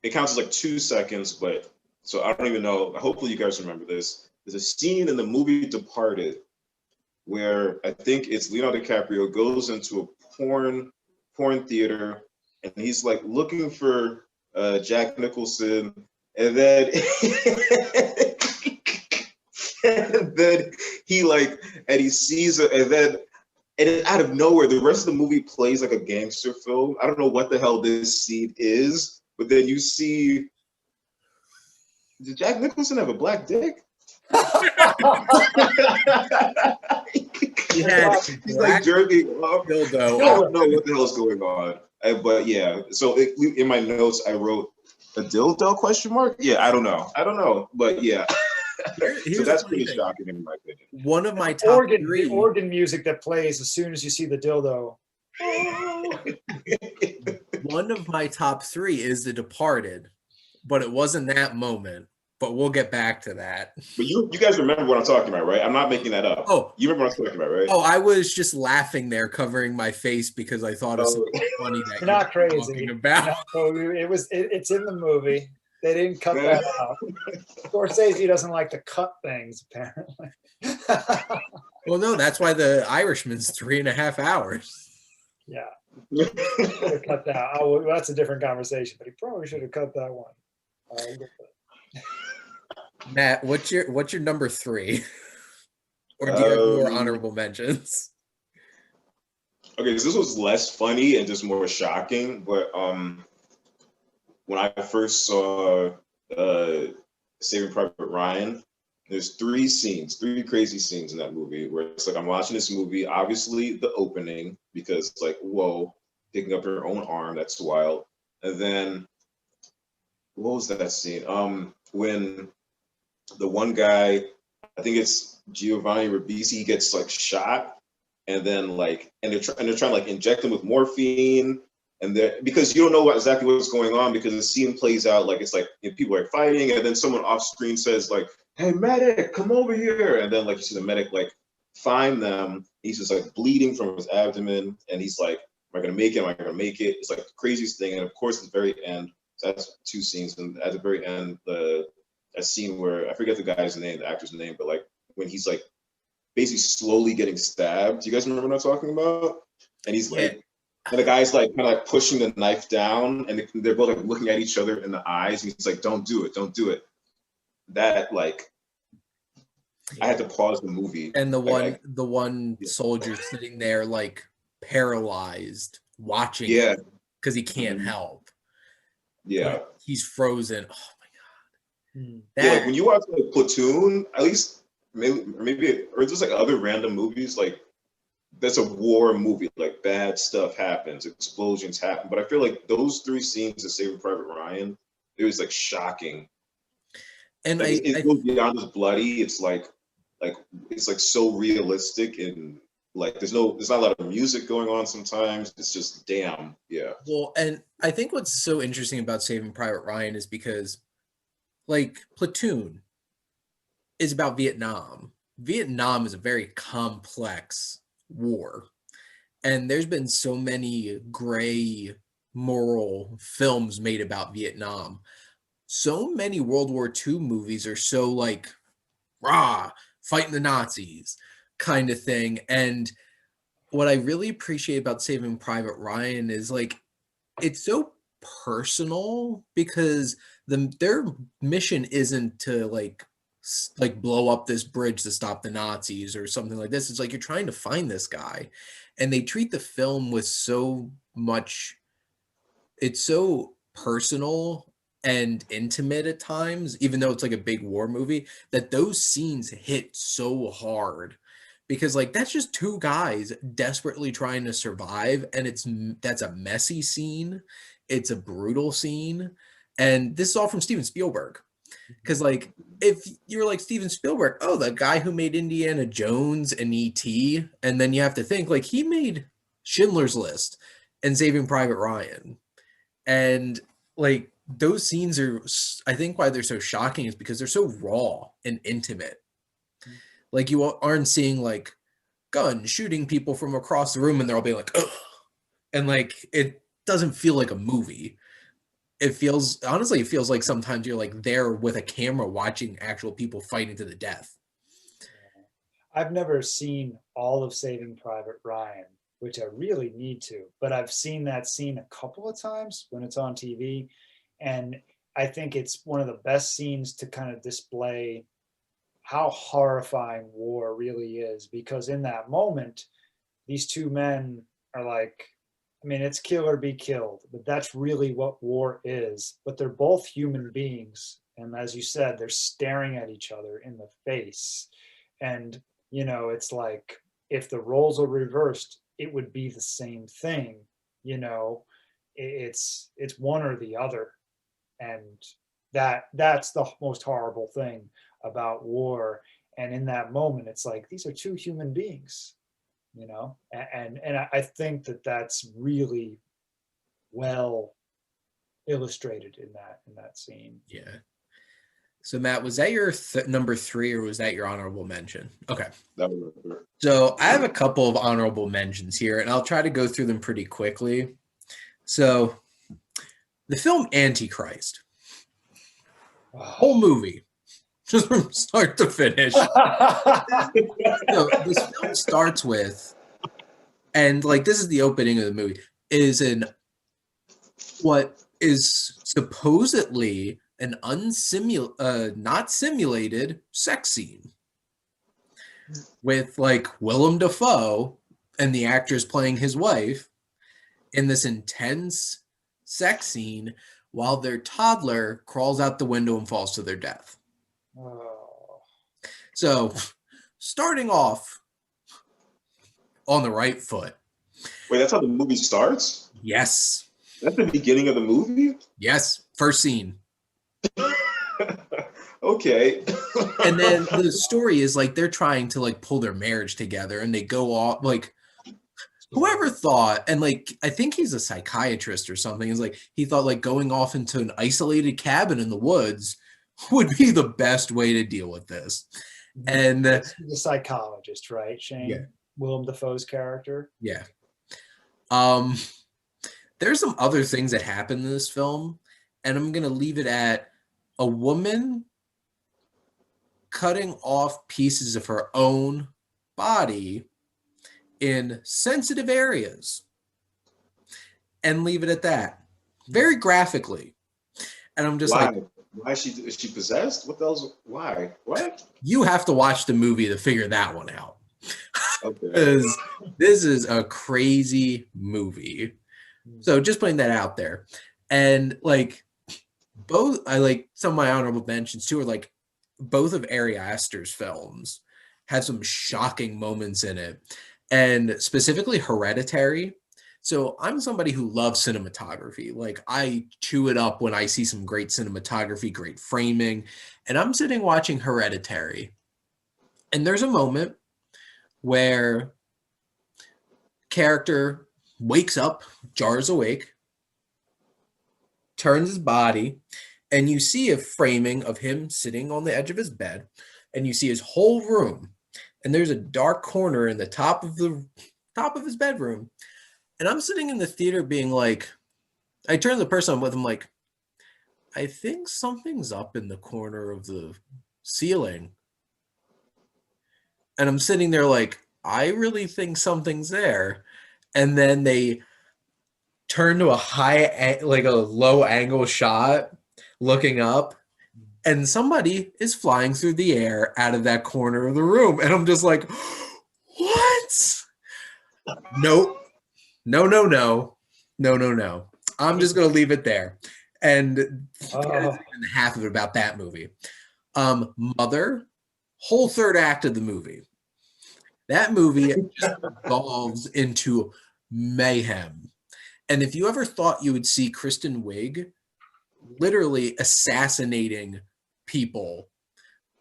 it counts as like 2 seconds, but so I don't even know. Hopefully you guys remember this. There's a scene in the movie Departed where I think it's Leonardo DiCaprio goes into a porn theater and he's like looking for Jack Nicholson, and then and then he sees it, and then out of nowhere, the rest of the movie plays like a gangster film. I don't know what the hell this scene is, but then you see, did Jack Nicholson have a black dick? He's like jerking off. Dildo. I don't know what the hell is going on. But yeah, so in my notes I wrote a dildo question mark. Yeah, I don't know, but yeah. So that's pretty shocking in my opinion. One of my top three. The organ music that plays as soon as you see the dildo. One of my top three is The Departed, but it wasn't that moment. But we'll get back to that. But you guys remember what I'm talking about, right? I'm not making that up. Oh, you remember what I'm talking about, right? Oh, I was just laughing there, covering my face because I thought of something funny that you're not crazy. Talking about. No, it's in the movie. They didn't cut that out. Scorsese doesn't like to cut things, apparently. Well, no, that's why The Irishman's 3.5 hours. Yeah. Should have cut that. Oh, well, that's a different conversation, but he probably should have cut that one. Matt, what's your number three? Or do you have more honorable mentions? Okay, so this was less funny and just more shocking, but when I first saw Saving Private Ryan, there's three crazy scenes in that movie where it's like I'm watching this movie, obviously the opening, because it's like, whoa, picking up her own arm, that's wild. And then what was that scene? When the one guy, I think it's Giovanni Ribisi, gets like shot, and then like, and they're trying to like inject him with morphine, and because you don't know exactly what's going on, because the scene plays out like it's like people are fighting, and then someone off screen says like, "Hey medic, come over here," and then like you see the medic like find them. He's just like bleeding from his abdomen, and he's like, "Am I gonna make it? Am I gonna make it?" It's like the craziest thing, and of course at the very end. So that's two scenes, and at the very end, a scene where I forget the guy's name, the actor's name, but like when he's like basically slowly getting stabbed. Do you guys remember what I'm talking about? And he's like, and the guy's like kind of like pushing the knife down, and they're both like looking at each other in the eyes. And he's like, "Don't do it, don't do it." That like, I had to pause the movie. And the one soldier sitting there like paralyzed, watching, because he can't help. Yeah, like, he's frozen. Oh my god! Yeah, like when you watch like Platoon, at least maybe or just like other random movies, like that's a war movie. Like bad stuff happens, explosions happen. But I feel like those three scenes of Saving Private Ryan, it was like shocking. And like, it goes beyond just bloody. It's like it's like so realistic and Like there's not a lot of music going on sometimes. It's just damn, yeah. Well, and I think what's so interesting about Saving Private Ryan is because, like, Platoon is about Vietnam. Vietnam is a very complex war. And there's been so many gray moral films made about Vietnam. So many World War II movies are so like, rah, fighting the Nazis kind of thing. And what I really appreciate about Saving Private Ryan is like, it's so personal because their mission isn't to like blow up this bridge to stop the Nazis or something like this. It's like you're trying to find this guy, and they treat the film with so much. It's so personal and intimate at times, even though it's like a big war movie, that those scenes hit so hard because like that's just two guys desperately trying to survive, and that's a messy scene, it's a brutal scene, and this is all from Steven Spielberg. Because like if you're like Steven Spielberg, oh, the guy who made Indiana Jones and E.T., and then you have to think like he made Schindler's List and Saving Private Ryan, and like those scenes are, I think why they're so shocking is because they're so raw and intimate. Like you aren't seeing like guns shooting people from across the room and they're all being like, ugh, and like it doesn't feel like a movie. It feels, honestly, it feels like sometimes you're like there with a camera watching actual people fighting to the death. I've never seen all of Saving Private Ryan, which I really need to, but I've seen that scene a couple of times when it's on TV. And I think it's one of the best scenes to kind of display how horrifying war really is, because in that moment, these two men are like, I mean, it's kill or be killed, but that's really what war is. But they're both human beings. And as you said, they're staring at each other in the face. And, you know, it's like if the roles are reversed, it would be the same thing. You know, it's one or the other. And that's the most horrible thing about war. And in that moment, it's like, these are two human beings, you know, and I think that that's really well illustrated in that scene. Yeah. So Matt, was that your number 3 or was that your honorable mention? Okay. That was good. So I have a couple of honorable mentions here, and I'll try to go through them pretty quickly. So the film Antichrist, whole movie, just from start to finish. So this film starts with, and like this is the opening of the movie, is what is supposedly an not simulated sex scene with like Willem Dafoe and the actress playing his wife in this intense sex scene while their toddler crawls out the window and falls to their death. Oh. So starting off on the right foot. Wait, that's how the movie starts? Yes. That's the beginning of the movie? Yes. First scene. Okay. And then the story is like they're trying to like pull their marriage together, and they go off like whoever thought, and like I think he's a psychiatrist or something, is like he thought like going off into an isolated cabin in the woods would be the best way to deal with this. And the psychologist, right, Shane? Yeah. Willem Dafoe's character. Yeah. There's some other things that happen in this film, and I'm gonna leave it at a woman cutting off pieces of her own body in sensitive areas, and leave it at that, very graphically. And I'm just why? like, why is she possessed? What else? Why? What? you have to watch the movie to figure that one out. Okay. Because this is a crazy movie. So just putting that out there. And like both, I like some of my honorable mentions too, are like both of Ari Aster's films have some shocking moments in it. And specifically Hereditary. So I'm somebody who loves cinematography. Like I chew it up when I see some great cinematography, great framing. And I'm sitting watching Hereditary. And there's a moment where character wakes up, jars awake, turns his body, and you see a framing of him sitting on the edge of his bed, and you see his whole room, and there's a dark corner in the top of his bedroom. And I'm sitting in the theater being like, I turn to the person I'm with, I'm like, I think something's up in the corner of the ceiling. And I'm sitting there like, I really think something's there. And then they turn to like a low angle shot looking up, and somebody is flying through the air out of that corner of the room. And I'm just like, what? Nope. No. I'm just going to leave it there. And half of it about that movie. Mother, whole third act of the movie. That movie just evolves into mayhem. And if you ever thought you would see Kristen Wiig literally assassinating people,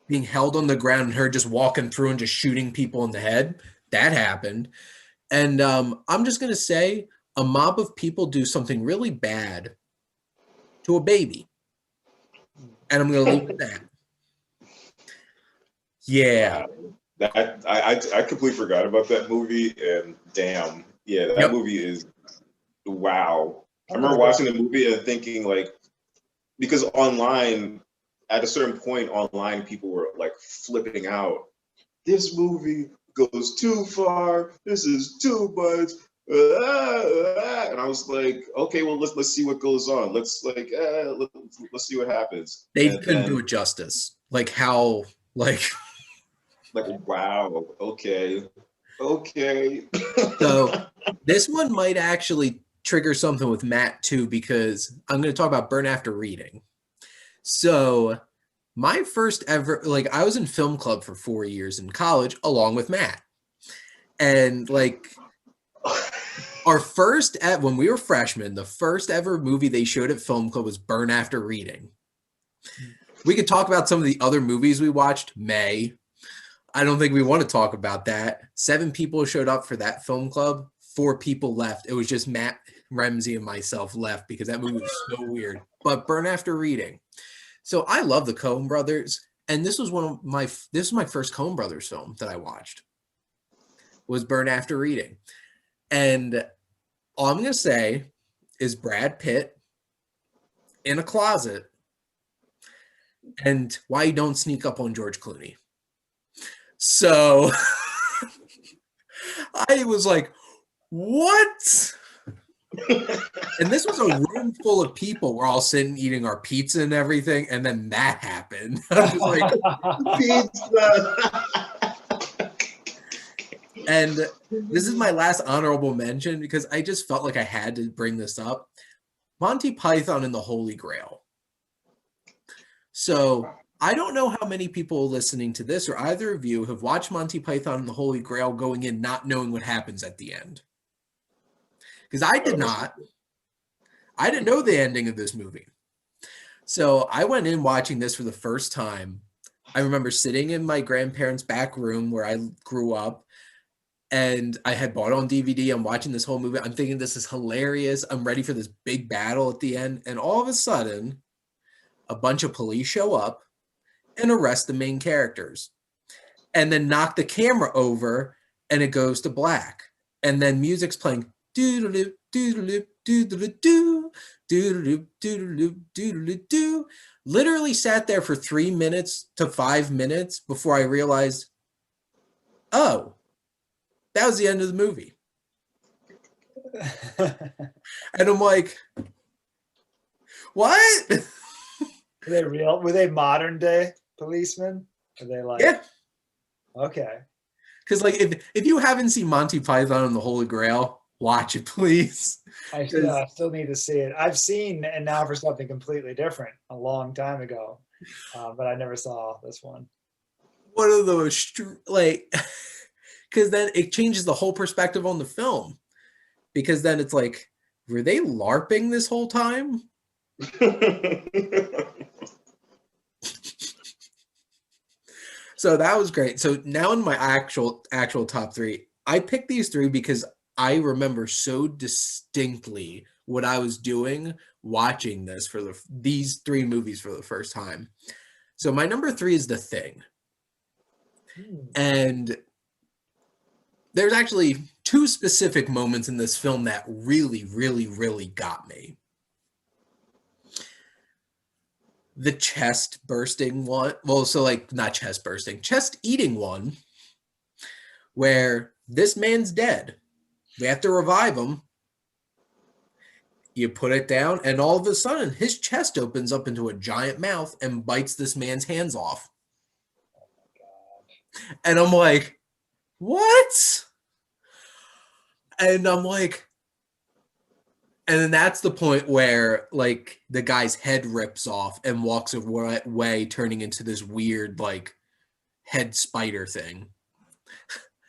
being held on the ground, and her just walking through and just shooting people in the head, that happened. And I'm just going to say a mob of people do something really bad to a baby. And I'm going to leave it at that. Yeah. That I completely forgot about that movie, and damn, yeah, that movie is wow. I remember watching the movie and thinking, like, because online, at a certain point online, people were like flipping out. This movie goes too far. This is too much. And I was like, okay, well, let's see what goes on. Let's see what happens. They couldn't do it justice. Like how, like wow, okay. So this one might actually trigger something with Matt too, because I'm going to talk about Burn After Reading. So my first ever, like, I was in film club for 4 years in college along with Matt. And like our first, when we were freshmen, the first ever movie they showed at film club was Burn After Reading. We could talk about some of the other movies we watched. May. I don't think we want to talk about that. 7 people showed up for that film club. 4 people left. It was just Matt, Ramsey, and myself left because that movie was so weird. But Burn After Reading. So I love the Coen brothers. And this was my first Coen brothers film that I watched. Was Burn After Reading. And all I'm going to say is Brad Pitt in a closet and why you don't sneak up on George Clooney. So I was like, what? And this was a room full of people. We're all sitting eating our pizza and everything. And then that happened. I was like, pizza. And this is my last honorable mention because I just felt like I had to bring this up. Monty Python and the Holy Grail. So I don't know how many people listening to this or either of you have watched Monty Python and the Holy Grail going in not knowing what happens at the end. Because I did not. I didn't know the ending of this movie. So I went in watching this for the first time. I remember sitting in my grandparents' back room where I grew up, and I had bought on DVD. I'm watching this whole movie. I'm thinking this is hilarious. I'm ready for this big battle at the end. And all of a sudden, a bunch of police show up and arrest the main characters and then knock the camera over and it goes to black. And then music's playing doodle-doo, doodle-doo, doodle-doo, doodle-doo, doodle-doo, doodle-doo. Literally sat there for 3 minutes to 5 minutes before I realized, oh, that was the end of the movie. And I'm like, what? Were they real? Were they modern day policemen? Are they like, yeah. Okay. Because like if you haven't seen Monty Python and the Holy Grail, watch it, please. I still need to see it. I've seen And Now for Something Completely Different a long time ago, but I never saw this one. One of those, like, because then it changes the whole perspective on the film. Because then it's like, were they LARPing this whole time? So that was great. So now in my actual top 3, I picked these 3 because I remember so distinctly what I was doing watching this for these three movies for the first time. So my number 3 is The Thing. And there's actually 2 specific moments in this film that really, really, really got me. The chest bursting one. Well, so like not chest bursting, chest eating one, where this man's dead. We have to revive him. You put it down, and all of a sudden, his chest opens up into a giant mouth and bites this man's hands off. And I'm like, what? And I'm like, and then that's the point where like the guy's head rips off and walks away, turning into this weird like head spider thing.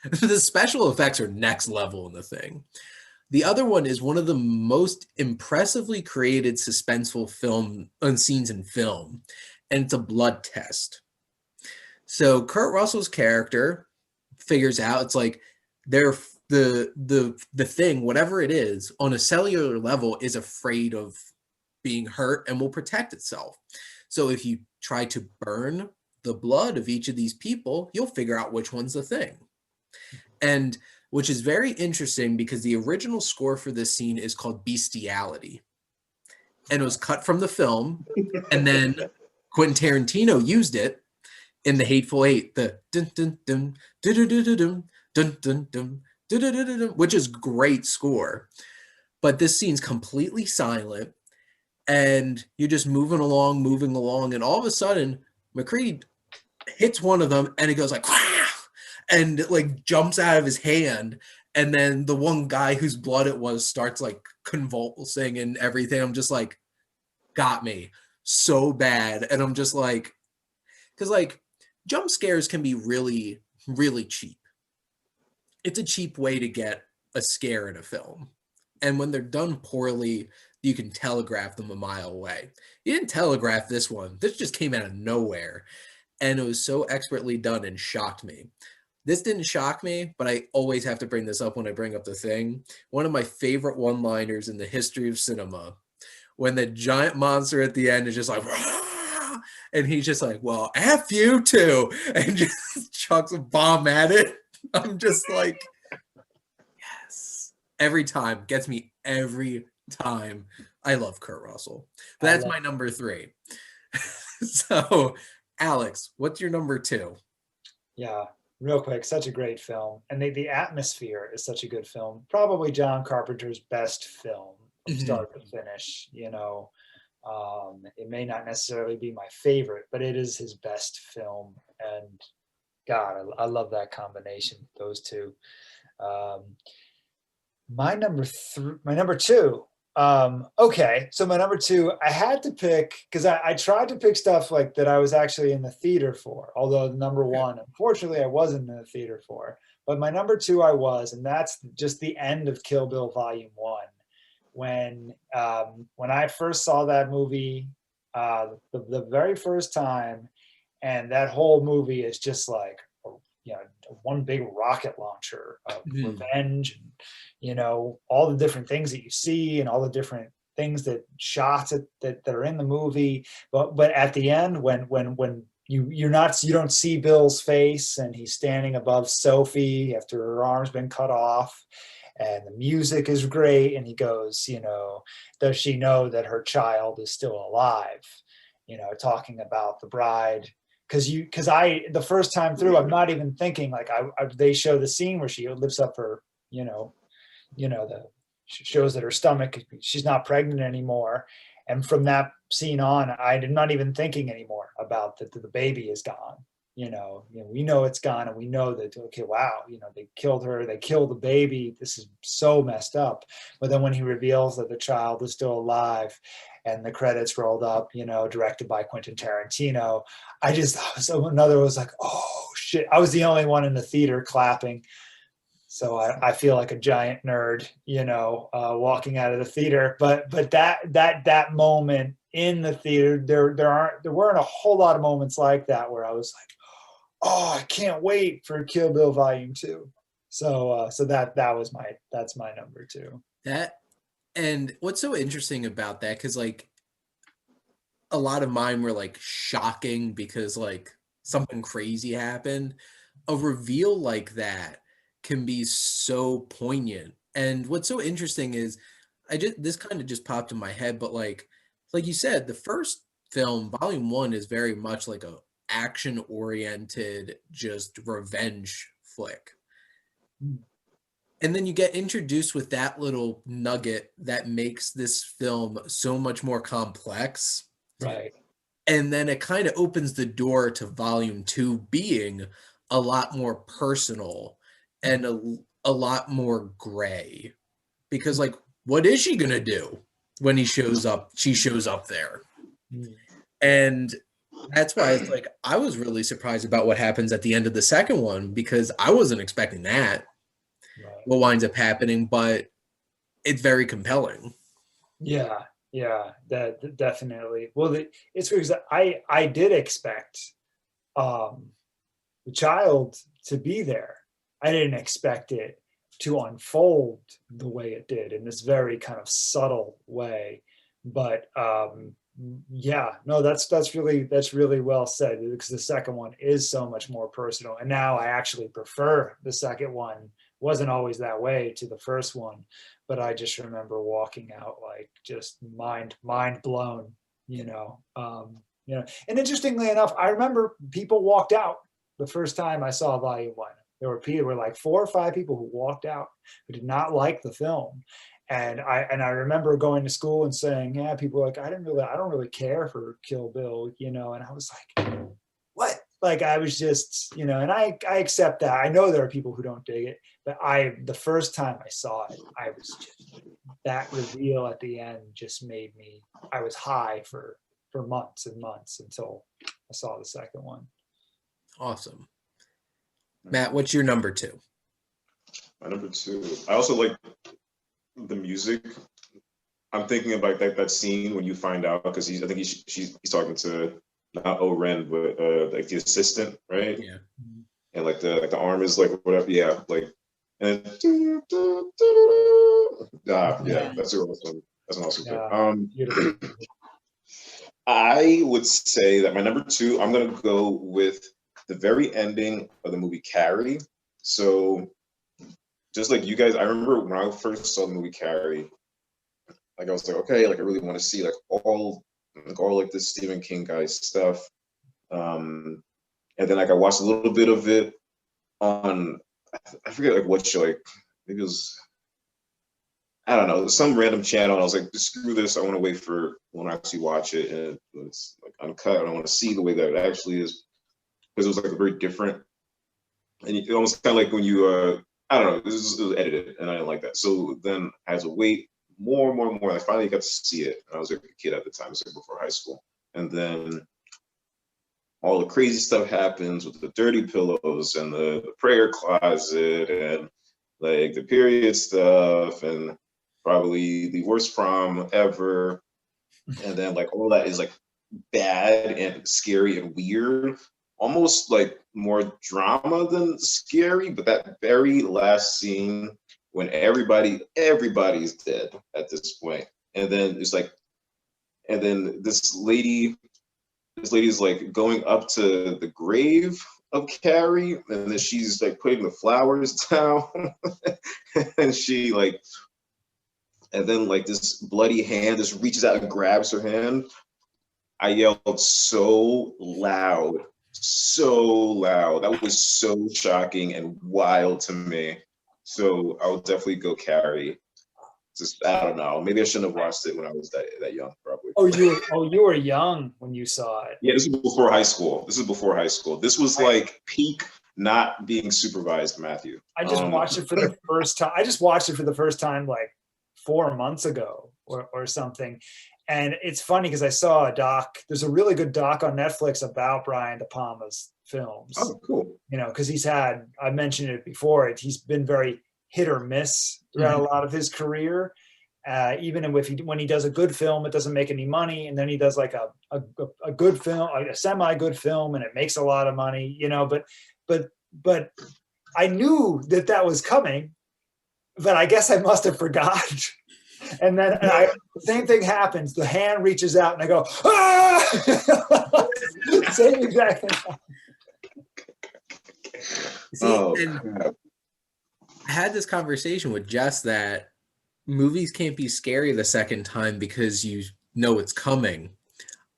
The special effects are next level in The Thing. The other one is one of the most impressively created suspenseful scenes in film, and it's a blood test. So Kurt Russell's character figures out it's like the thing, whatever it is, on a cellular level is afraid of being hurt and will protect itself. So if you try to burn the blood of each of these people, you'll figure out which one's the thing. And which is very interesting because the original score for this scene is called Bestiality. And it was cut from the film. And then Quentin Tarantino used it in The Hateful Eight, the dun dun dun dun dun dun dun dun dun dun dun, which is great score. But this scene's completely silent. And you're just moving along. And all of a sudden, McCready hits one of them and it goes like, and it like jumps out of his hand, and then the one guy whose blood it was starts like convulsing and everything. I'm just like, got me so bad. And I'm just like, because like jump scares can be really, really cheap. It's a cheap way to get a scare in a film, and when they're done poorly, you can telegraph them a mile away. You didn't telegraph this one. This just came out of nowhere, and it was so expertly done and shocked me. This didn't shock me, but I always have to bring this up when I bring up The Thing. One of my favorite one-liners in the history of cinema, when the giant monster at the end is just like, "Rah!" And he's just like, well, F you too, and just chucks a bomb at it. I'm just like, yes. Every time. Gets me every time. I love Kurt Russell. But that's my number 3. So, Alex, what's your number 2? Yeah, real quick, such a great film. And the atmosphere is such a good film. Probably John Carpenter's best film from start to finish. You know, it may not necessarily be my favorite, but it is his best film. And God, I love that combination, those two. My number 2. Okay, so my number 2, I had to pick, because I tried to pick stuff like that I was actually in the theater for, although number 1, unfortunately, I wasn't in the theater for. But my number 2 I was, and that's just the end of Kill Bill Volume 1. When I first saw that movie the very first time, and that whole movie is just like, you know, one big rocket launcher of revenge, and, you know, all the different things that you see and all the different things shots that are in the movie. But at the end, when you don't see Bill's face and he's standing above Sophie after her arm's been cut off, and the music is great, and he goes, you know, does she know that her child is still alive? You know, talking about the bride. Because the first time through, I'm not even thinking like they show the scene where she lifts up her, shows that her stomach, she's not pregnant anymore. And from that scene on, I'm not even thinking anymore about that the baby is gone. We know it's gone, and we know that, okay, wow, they killed her, they killed the baby. This is so messed up. But then when he reveals that the child is still alive, and the credits rolled up, directed by Quentin Tarantino, another was like, oh shit. I was the only one in the theater clapping. So I feel like a giant nerd, walking out of the theater. But that moment in the theater, there weren't a whole lot of moments like that where I was like, oh, I can't wait for Kill Bill Volume 2. So that's my number 2. That, and what's so interesting about that, because like a lot of mine were like shocking because like something crazy happened. A reveal like that can be so poignant. And what's so interesting is this kind of just popped in my head, but like you said, the first film, volume 1, is very much like a action oriented, just revenge flick. And then you get introduced with that little nugget that makes this film so much more complex. Right. And then it kind of opens the door to volume 2 being a lot more personal and a lot more gray. Because like, what is she gonna do when she shows up there? And that's why it's like I was really surprised about what happens at the end of the second one, because I wasn't expecting that. Right. What winds up happening, but it's very compelling. Yeah, that definitely. Well, it's because I did expect the child to be there. I didn't expect it to unfold the way it did in this very kind of subtle way. But yeah, no, that's really well said, because the second one is so much more personal. And now I actually prefer the second one. Wasn't always that way to the first one, but I just remember walking out like just mind blown, you know. And interestingly enough, I remember people walked out the first time I saw volume 1. There were like 4 or 5 people who walked out who did not like the film. And I remember going to school and saying, yeah, people were like, I don't really care for Kill Bill, you know. And I was like, what? Like, I was just, you know, and I accept that. I know there are people who don't dig it, but the first time I saw it, I was just, that reveal at the end just made me, I was high for months and months until I saw the second one. Awesome. Matt, what's your number 2? My number 2, I also like the music. I'm thinking about that scene when you find out, because he's talking to not Oren, but like the assistant, right? Yeah. And like the arm is like whatever, yeah, like, and yeah, that's awesome. That's an awesome thing. I would say that my number 2, I'm gonna go with the very ending of the movie Carrie. So just like you guys, I remember when I first saw the movie Carrie, like I was like, okay, like I really want to see like all like this Stephen King guy's stuff. And then like I watched a little bit of it on, I forget like what show, like maybe it was, I don't know, some random channel. And I was like, screw this, I want to wait for when I actually watch it, and it's like uncut. I don't want to see the way that it actually is, because it was like a very different, and it almost kind of like when you I don't know, it was edited, and I didn't like that. So then I had to wait more. I finally got to see it. I was like a kid at the time, it was like before high school. And then all the crazy stuff happens with the dirty pillows and the prayer closet and like the period stuff and probably the worst prom ever. And then like all that is like bad and scary and weird, almost like more drama than scary. But that very last scene when everybody's dead at this point, and then it's like, and then this lady's like going up to the grave of Carrie, and then she's like putting the flowers down, and she like, and then like this bloody hand just reaches out and grabs her hand. I yelled so loud. That was so shocking and wild to me. So I would definitely go Carrie. Just, I don't know. Maybe I shouldn't have watched it when I was that young, probably. You were young when you saw it. Yeah, this was before high school. This was like peak not being supervised, Matthew. I just watched it for the first time. I just watched it for the first time like 4 months ago or something. And it's funny because I saw a doc. There's a really good doc on Netflix about Brian De Palma's films. Oh, cool. You know, because I mentioned it before, he's been very hit or miss throughout a lot of his career. Even when he does a good film, it doesn't make any money. And then he does like a good film, a semi-good film, and it makes a lot of money, you know, but I knew that was coming, but I guess I must have forgot. And then the same thing happens. The hand reaches out and I go, ah! Same exact thing. See, and I had this conversation with Jess that movies can't be scary the second time because you know it's coming.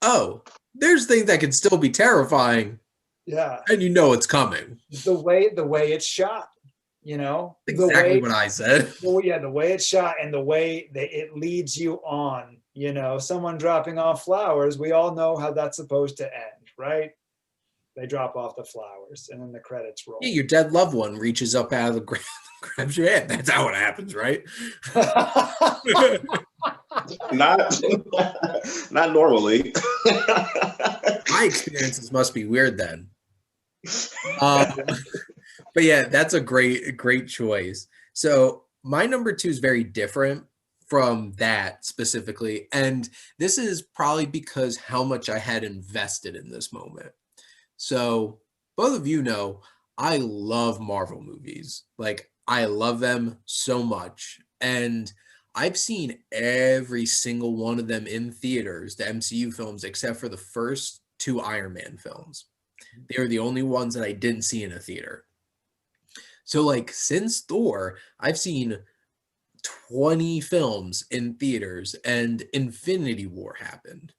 Oh, there's things that can still be terrifying. Yeah. And you know it's coming. The way it's shot, you know, exactly what I said. Well, yeah, the way it's shot and the way that it leads you on, you know, someone dropping off flowers, we all know how that's supposed to end, right? They drop off the flowers and then the credits roll. Yeah, your dead loved one reaches up out of the ground, grabs your hand. That's how it happens, right? Not normally. My experiences must be weird then. But yeah, that's a great choice. So my number 2 is very different from that specifically. And this is probably because how much I had invested in this moment. So both of you know, I love Marvel movies. Like, I love them so much. And I've seen every single one of them in theaters, the MCU films, except for the first 2 Iron Man films. They were the only ones that I didn't see in a theater. So, like, since Thor, I've seen 20 films in theaters, and Infinity War happened.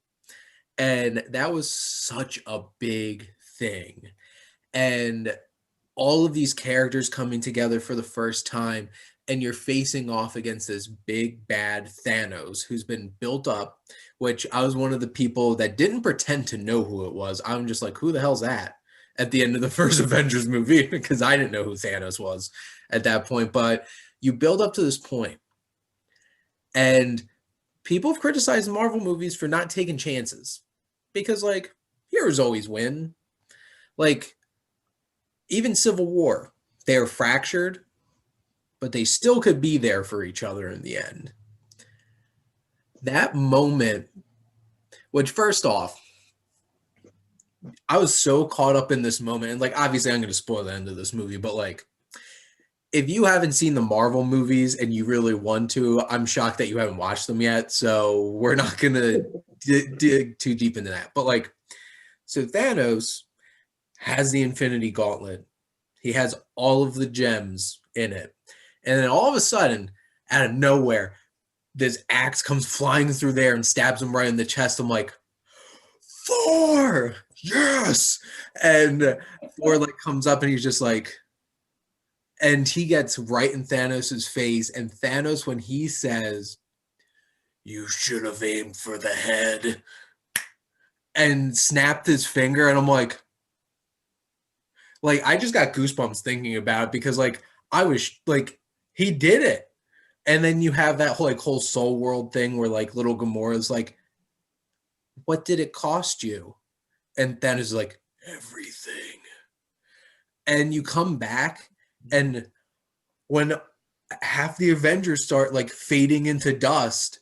And that was such a big thing. And all of these characters coming together for the first time, and you're facing off against this big bad Thanos who's been built up, which I was one of the people that didn't pretend to know who it was. I'm just like, who the hell's that? At the end of the first Avengers movie, because I didn't know who Thanos was at that point. But you build up to this point, and people have criticized Marvel movies for not taking chances because, like, heroes always win. Like, even Civil War, they're fractured, but they still could be there for each other in the end. That moment, which first off, I was so caught up in this moment. And, like, obviously I'm going to spoil the end of this movie, but, like, if you haven't seen the Marvel movies and you really want to, I'm shocked that you haven't watched them yet. So we're not going to dig too deep into that. But, like, so Thanos has the Infinity Gauntlet. He has all of the gems in it. And then all of a sudden, out of nowhere, this axe comes flying through there and stabs him right in the chest. I'm like, Thor, yes. And Thor, like, comes up and he's just like, and he gets right in Thanos's face. And Thanos, when he says, you should have aimed for the head, and snapped his finger, and I'm like, I just got goosebumps thinking about it because, like, I was like, he did it. And then you have that whole Soul World thing where, like, little Gamora's like, what did it cost you? And Thanos is like, everything. And you come back, and when half the Avengers start, like, fading into dust,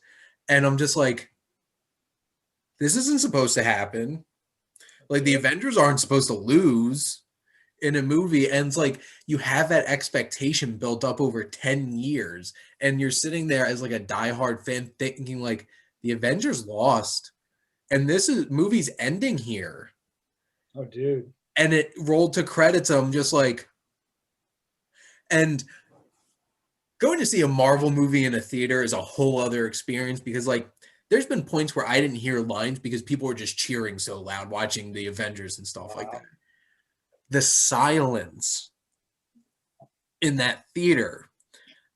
and I'm just like, this isn't supposed to happen. Like, the Avengers aren't supposed to lose in a movie. And it's like, you have that expectation built up over 10 years, and you're sitting there as, like, a diehard fan thinking, like, the Avengers lost, and this movie's ending here. Oh, dude. And it rolled to credits. I'm just like, and going to see a Marvel movie in a theater is a whole other experience because, like, there's been points where I didn't hear lines because people were just cheering so loud watching the Avengers and stuff like that. The silence in that theater,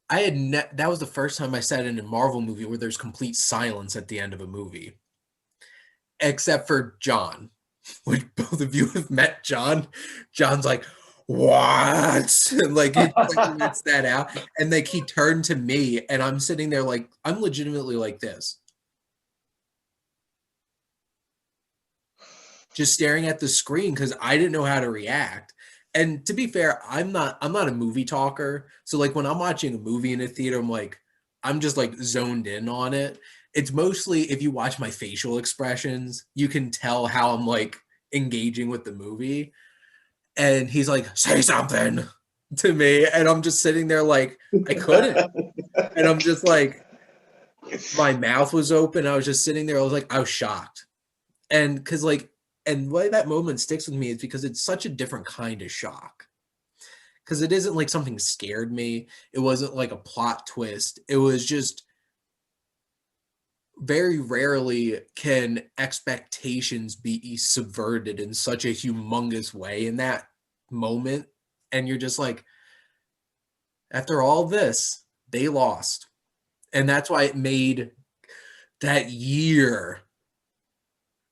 that was the first time I sat in a Marvel movie where there's complete silence at the end of a movie, except for John, which both of you have met John. John's like, what? And, like, he lets that out, and, like, he turned to me, and I'm sitting there, like, I'm legitimately like this, just staring at the screen because I didn't know how to react. And to be fair, I'm not a movie talker. So, like, when I'm watching a movie in a theater, I'm just, like, zoned in on it. It's mostly, if you watch my facial expressions, you can tell how I'm, like, engaging with the movie. And he's like, say something. to me, and I'm just sitting there like I couldn't, and I'm just like my mouth was open. I was just sitting there. I was shocked, and because like, and why that moment sticks with me is because it's such a different kind of shock. Because it isn't like something scared me. It wasn't like a plot twist. It was just very rarely can expectations be subverted in such a humongous way in that moment. And you're just like, after all this, they lost. And that's why it made that year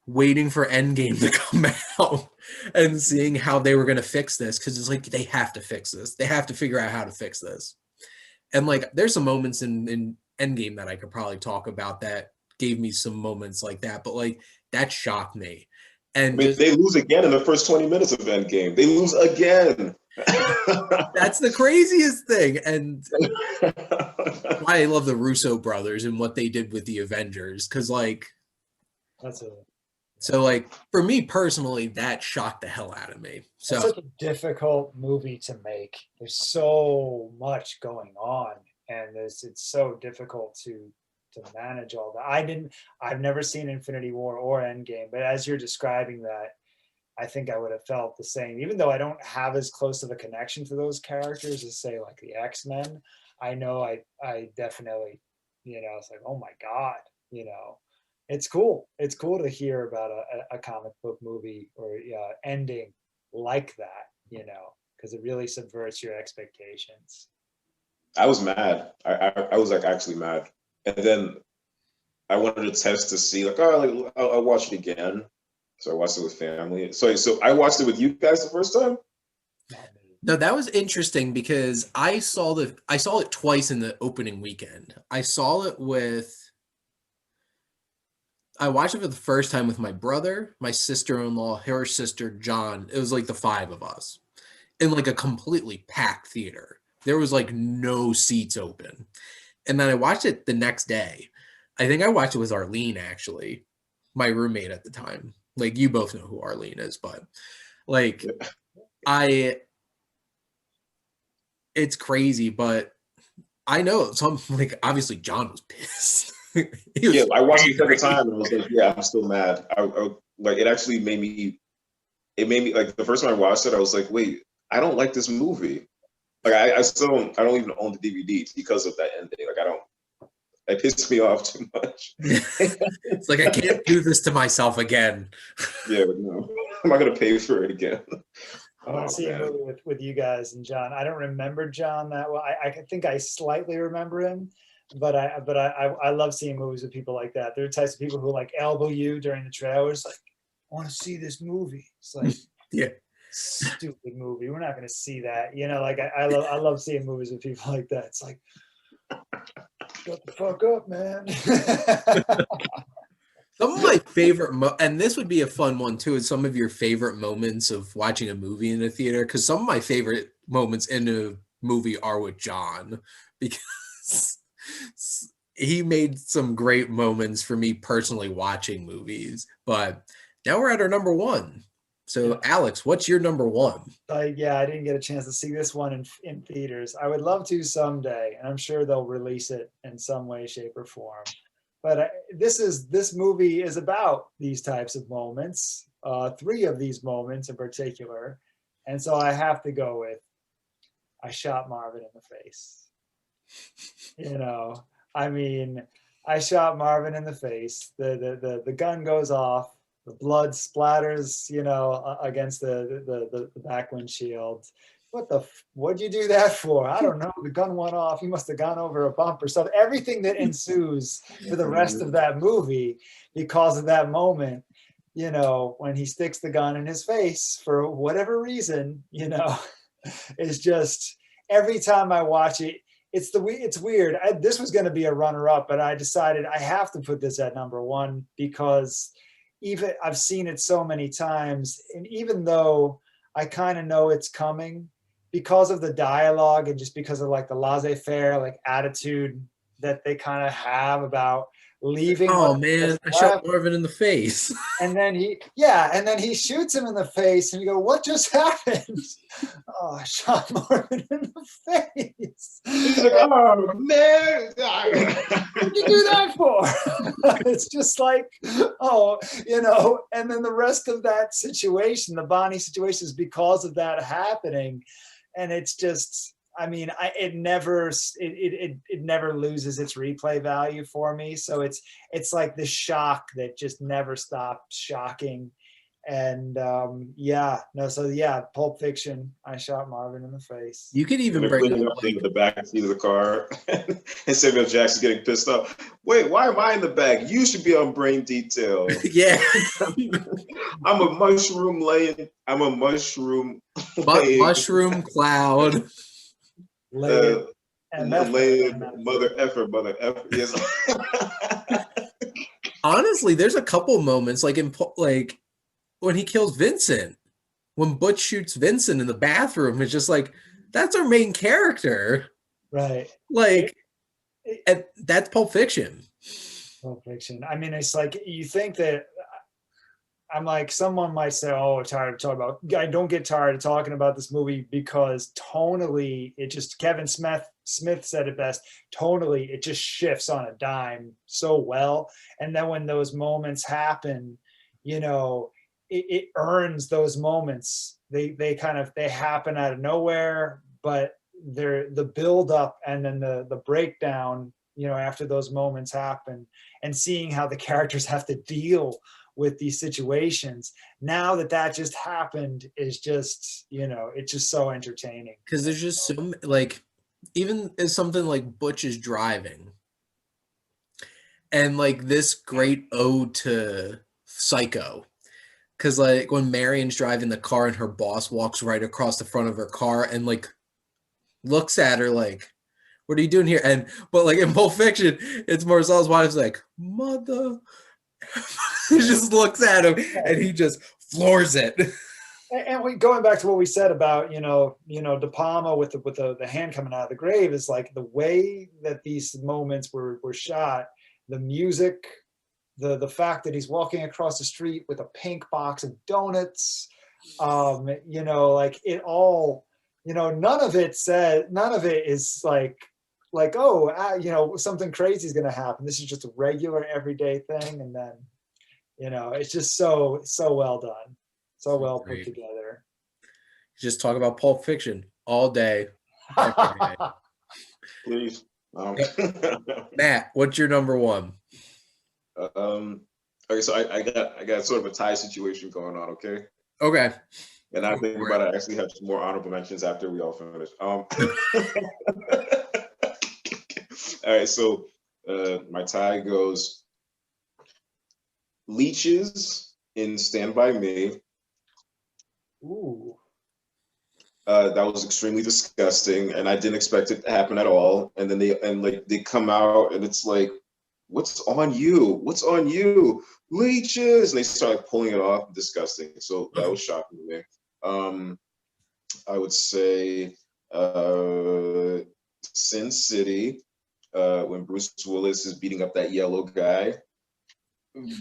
waiting for Endgame to come out and seeing how they were going to fix this. Because it's like, they have to fix this. They have to figure out how to fix this. And like, there's some moments in Endgame that I could probably talk about that gave me some moments like that. But like, that shocked me. And I mean, they lose again in the first 20 minutes of Endgame. They lose again. That's the craziest thing. And why I love the Russo brothers and what they did with the Avengers. Because like, so like for me personally, that shocked the hell out of me. So it's such a difficult movie to make. There's so much going on, and it's so difficult to manage all that. I've never seen Infinity War or Endgame, but as you're describing that, I think I would have felt the same. Even though I don't have as close of a connection to those characters as say like the X-Men, I know I definitely, it's like, oh my God, it's cool. It's cool to hear about a comic book movie or ending like that, because it really subverts your expectations. I was mad. I was like actually mad. And then I wanted to test to see, like, I'll watch it again. So I watched it with family. So I watched it with you guys the first time. No, that was interesting because I saw it twice in the opening weekend. I watched it for the first time with my brother, my sister-in-law, her sister, John. It was like the five of us in like a completely packed theater. There was like no seats open. And then I watched it the next day. I think I watched it with Arlene, actually, my roommate at the time. Like, you both know who Arlene is, but like, it's crazy, but I know like, obviously John was pissed. Yeah, I watched it the second time and was like, yeah, I'm still mad. Like, it actually made me like, the first time I watched it, I was like, wait, I don't like this movie. Like, I don't even own the DVD because of that ending. Like, it pissed me off too much. It's like, I can't do this to myself again. Yeah, but no, I'm not gonna pay for it again. I want to see a movie with you guys and John. I don't remember John that well. I think I slightly remember him, but I love seeing movies with people like that. They're the types of people who like elbow you during the trailers, like, I want to see this movie. It's like, yeah, stupid movie. We're not going to see that. Like I love seeing movies with people like that. It's like, shut the fuck up, man. Some of my favorite, and this would be a fun one too, is some of your favorite moments of watching a movie in a theater. Because some of my favorite moments in a movie are with John, because he made some great moments for me personally watching movies. But now we're at our number one. So, Alex, what's your number one? I didn't get a chance to see this one in theaters. I would love to someday, and I'm sure they'll release it in some way, shape, or form. But this movie is about these types of moments, 3 of these moments in particular. And so I have to go with, I shot Marvin in the face. I mean, I shot Marvin in the face. The gun goes off. The blood splatters, against the back windshield. What'd you do that for? I don't know. The gun went off. He must have gone over a bump or something. Everything that ensues for the rest of that movie because of that moment, when he sticks the gun in his face for whatever reason, is just, every time I watch it, it's weird. This was going to be a runner-up, but I decided I have to put this at number 1 because even I've seen it so many times, and even though I kind of know it's coming, because of the dialogue and just because of like the laissez-faire like attitude that they kind of have about leaving. Oh what man, is I shot left. Marvin in the face. And then and then he shoots him in the face, and you go, "What just happened?" Oh, I shot Marvin in the face. He's like, oh man, What'd you do that for? It's just like, oh, and then the rest of that situation, the Bonnie situation, is because of that happening. And it's just, I mean, it never loses its replay value for me. So it's like the shock that just never stops shocking. And Pulp Fiction, I shot Marvin in the face. You could when even they're bring cleaning up up like the back seat of the car, and Samuel Jackson's getting pissed off. Wait, why am I in the back? You should be on brain detail. yeah, I'm a mushroom laying. mushroom cloud. Laying laying mother effer. Yes. Honestly, there's a couple moments like like when he kills Vincent, when Butch shoots Vincent in the bathroom. It's just like, that's our main character, right? like, and that's Pulp Fiction. Pulp Fiction. I mean, it's like, you think that, I'm like, someone might say, "Oh, I'm tired of talking about." I don't get tired of talking about this movie because tonally, it just, Kevin Smith said it best. Tonally, it just shifts on a dime so well. And then when those moments happen, it earns those moments. They happen out of nowhere, but they're the build up and then the breakdown. After those moments happen, and seeing how the characters have to deal with these situations now that just happened is just, it's just so entertaining. Because there's just so, like, even as something like Butch is driving, and like this great ode to Psycho, because like when Marion's driving the car and her boss walks right across the front of her car and like looks at her like, "What are you doing here?" But like in Pulp Fiction, it's Marcel's wife's like, "Mother." He just looks at him and he just floors it. And we going back to what we said about De Palma with the hand coming out of the grave, is like the way that these moments were shot, the music, the fact that he's walking across the street with a pink box of donuts, like it all, none of it is like something crazy is going to happen. This is just a regular everyday thing. And then, it's just so well done. So well put Great. together. Just talk about Pulp Fiction all day, every day. Please. Matt, what's your number one? Okay, so I got sort of a tie situation going on, okay? Okay. And I think about it, I actually have some more honorable mentions after we all finish. All right, so my tie goes leeches in Stand By Me. Ooh. That was extremely disgusting, and I didn't expect it to happen at all. And then they come out, and it's like, what's on you? What's on you? Leeches! And they start like, pulling it off. Disgusting. So that was shocking to me. I would say Sin City, when Bruce Willis is beating up that yellow guy.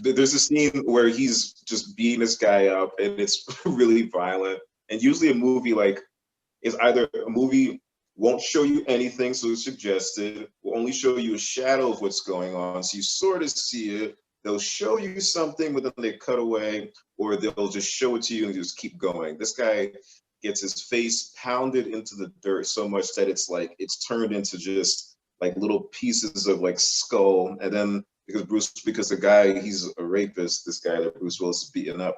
There's a scene where he's just beating this guy up, and it's really violent. And usually a movie like is either a movie won't show you anything, so it's suggested, will only show you a shadow of what's going on, so you sort of see it. They'll show you something, but then they cut away, or they'll just show it to you and just keep going. This guy gets his face pounded into the dirt so much that it's turned into just like little pieces of like skull. And then because the guy, he's a rapist, this guy that Bruce Willis is beating up,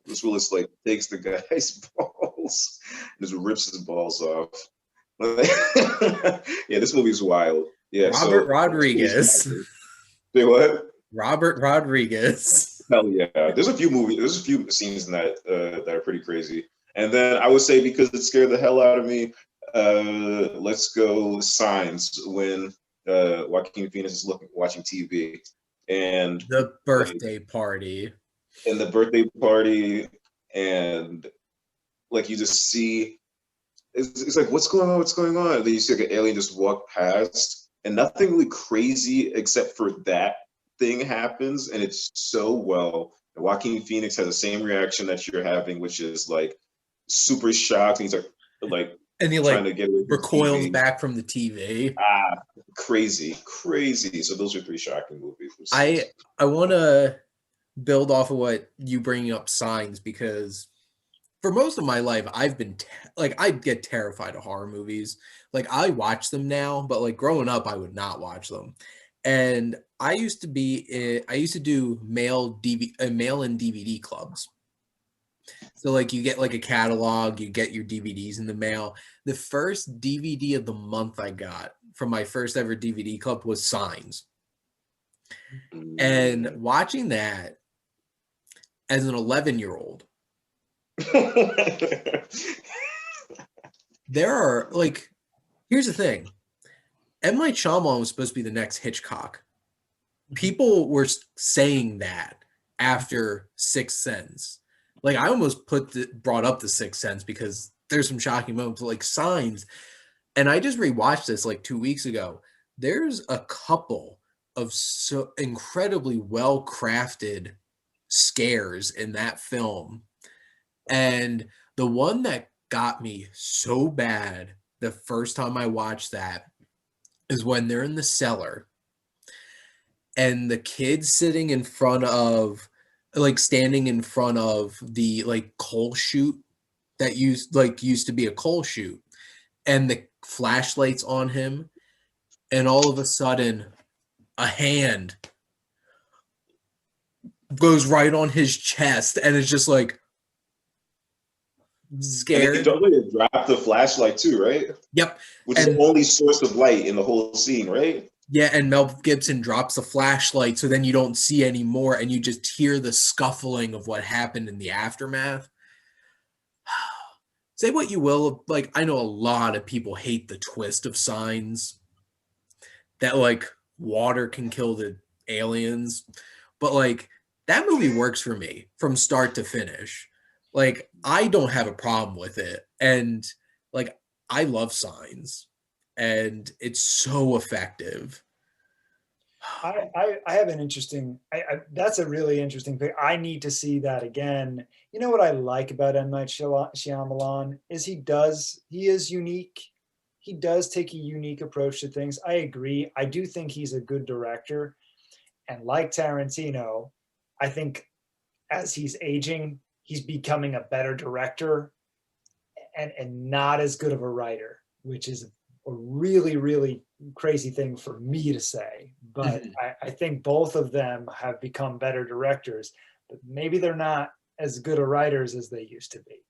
Bruce Willis like takes the guy's balls and just rips his balls off. Yeah, this movie's wild. Yeah, Robert Rodriguez. Say what? Robert Rodriguez. Hell yeah. There's a few scenes in that that are pretty crazy. And then I would say, because it scared the hell out of me, let's go Signs, when Joaquin Phoenix is watching TV. And the birthday party. And the birthday party, and like you just see, it's like, what's going on? And then you see like an alien just walk past, and nothing really crazy except for that thing happens, and it's so well. And Joaquin Phoenix has the same reaction that you're having, which is like super shocked. And he's like And he trying like to get away from recoils TV. back from the TV. Crazy. So those are three shocking movies. I want to build off of what you bringing up Signs, because for most of my life I've been like I get terrified of horror movies. Like I watch them now, but like growing up I would not watch them. And I used to do mail in DVD clubs. So like you get like a catalog, you get your DVDs in the mail. The first DVD of the month I got from my first ever DVD club was Signs. And watching that as an 11-year-old, there are like, here's the thing. M. Night Shyamalan was supposed to be the next Hitchcock. People were saying that after Sixth Sense. Like I almost brought up the Sixth Sense because there's some shocking moments like Signs. And I just rewatched this like 2 weeks ago. There's a couple of so incredibly well-crafted scares in that film. And the one that got me so bad the first time I watched that is when they're in the cellar and the kid sitting in front of, like standing in front of the like coal chute that used to be a coal chute, and the flashlight's on him, and all of a sudden a hand goes right on his chest, and it's just like scared. And they drop the flashlight too, right? Yep. Which is the only source of light in the whole scene, right? Yeah, and Mel Gibson drops the flashlight, so then you don't see anymore, and you just hear the scuffling of what happened in the aftermath. Say what you will, like I know a lot of people hate the twist of Signs, that like water can kill the aliens, but like that movie works for me from start to finish. Like I don't have a problem with it, and like I love Signs, and it's so effective. I have an interesting, that's a really interesting thing. I need to see that again. You know what I like about M. Night Shyamalan is he is unique. He does take a unique approach to things. I agree. I do think he's a good director. And like Tarantino, I think as he's aging, he's becoming a better director and not as good of a writer, which is a really, really crazy thing for me to say. But I think both of them have become better directors, but maybe they're not as good of writers as they used to be.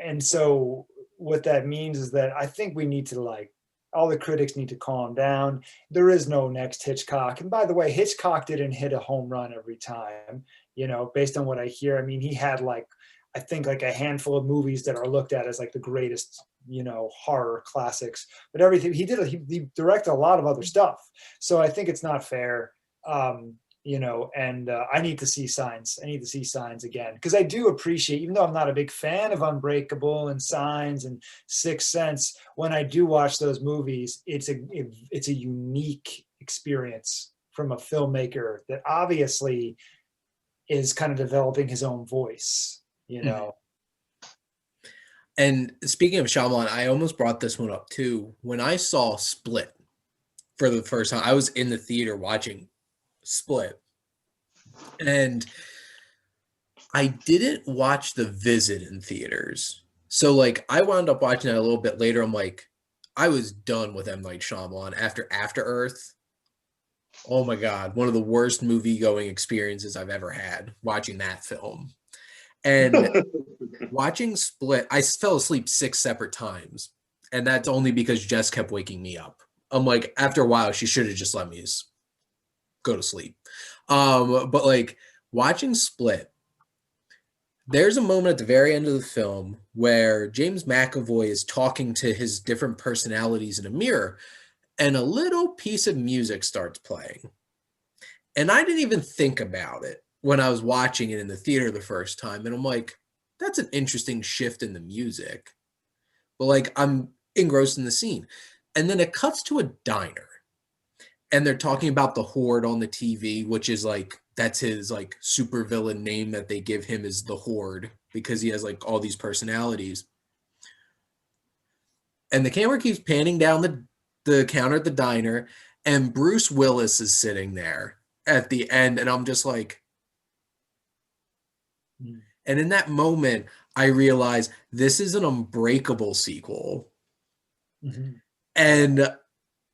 And so what that means is that I think we need to all the critics need to calm down. There is no next Hitchcock. And by the way, Hitchcock didn't hit a home run every time, based on what I hear. I mean, he had I think a handful of movies that are looked at as the greatest, horror classics, but everything he directed a lot of other stuff. So I think it's not fair. And I need to see Signs. I need to see Signs again, because I do appreciate, even though I'm not a big fan of Unbreakable and Signs and Sixth Sense, when I do watch those movies, it's a unique experience from a filmmaker that obviously is kind of developing his own voice, And speaking of Shyamalan, I almost brought this one up too. When I saw Split for the first time, I was in the theater watching Split, and I didn't watch The Visit in theaters. So I wound up watching it a little bit later. I'm like, I was done with M. Night Shyamalan after After Earth. Oh my God, one of the worst movie going experiences I've ever had watching that film. And watching Split, I fell asleep 6 separate times. And that's only because Jess kept waking me up. I'm like, after a while, she should have just let me go to sleep. But watching Split, there's a moment at the very end of the film where James McAvoy is talking to his different personalities in a mirror, and a little piece of music starts playing. And I didn't even think about it when I was watching it in the theater the first time. And I'm like, that's an interesting shift in the music. But I'm engrossed in the scene. And then it cuts to a diner. And they're talking about the Horde on the TV, which is like, that's his like supervillain name that they give him, is the Horde, because he has like all these personalities. And the camera keeps panning down the counter at the diner, and Bruce Willis is sitting there at the end, and I'm just like, and in that moment, I realized this is an Unbreakable sequel. And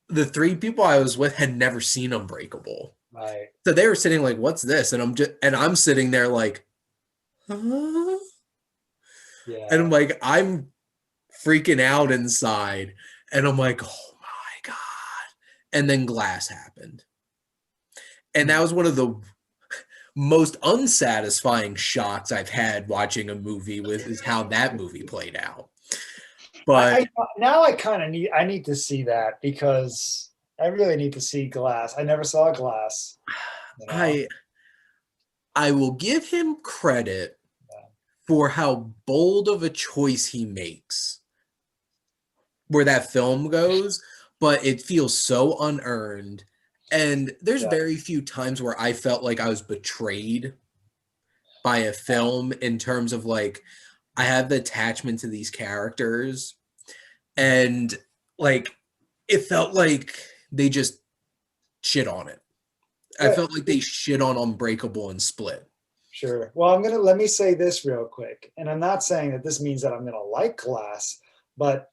the three people I was with had never seen Unbreakable. Right. So they were sitting like, what's this? And I'm sitting there like, huh? Yeah. And I'm like, I'm freaking out inside. And I'm like, oh my God. And then Glass happened. And that was one of the most unsatisfying shots I've had watching a movie with, is how that movie played out. But now I kind of need to see that, because I really need to see Glass. I never saw Glass. You know? I will give him credit for how bold of a choice he makes where that film goes, but it feels so unearned. And there's very few times where I felt like I was betrayed by a film, in terms of like, I have the attachment to these characters, and like, it felt like they just shit on it. I felt like they shit on Unbreakable and Split. Sure. Well, let me say this real quick. And I'm not saying that this means that I'm going to like Glass, but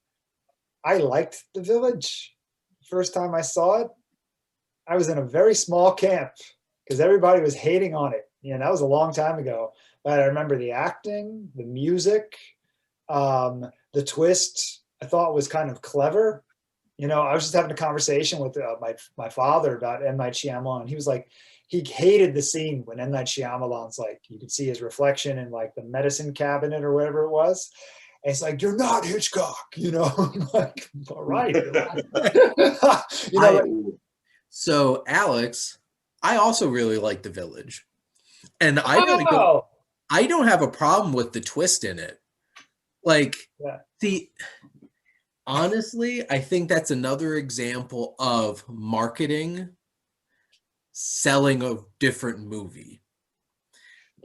I liked The Village. First time I saw it, I was in a very small camp because everybody was hating on it. You know, that was a long time ago. But I remember the acting, the music, the twist, I thought was kind of clever. You know, I was just having a conversation with my father about M. Night Shyamalan. He was like, he hated the scene when M. Night Shyamalan's like, you could see his reflection in like the medicine cabinet or whatever it was. And it's like, you're not Hitchcock, you know? I'm like, all right. You know, so Alex, I also really like The Village. And I don't have a problem with the twist in it. Like, honestly, I think that's another example of marketing selling a different movie,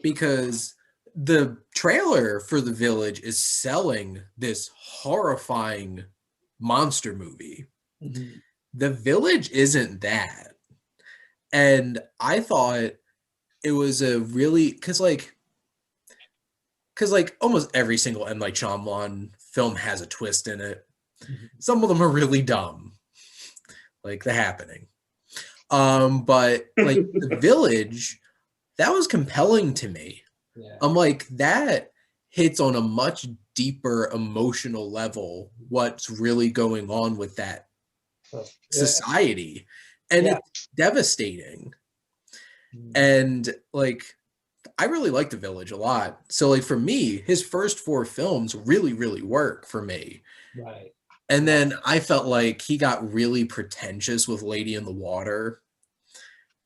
because the trailer for The Village is selling this horrifying monster movie. The Village isn't that. And I thought it was a really, because almost every single M. Night Shyamalan film has a twist in it. Some of them are really dumb, like The Happening. But like The Village, that was compelling to me. I'm like, that hits on a much deeper emotional level what's really going on with that society. And it's devastating. And like, I really like The Village a lot. So like, for me, his first 4 films really, really work for me. Right. And then I felt like he got really pretentious with Lady in the Water.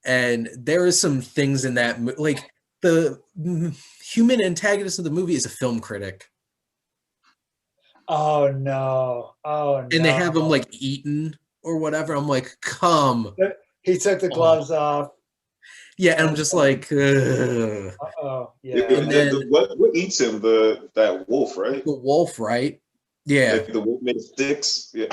And there is some things in that, like the human antagonist of the movie is a film critic. Oh no. And they have him like eaten or whatever. I'm like, come. He took the gloves off. Yeah, and I'm just like, ugh. Yeah. And then, what eats him? That wolf, right? The wolf, right? Yeah. Like the wolf made of sticks. Yeah.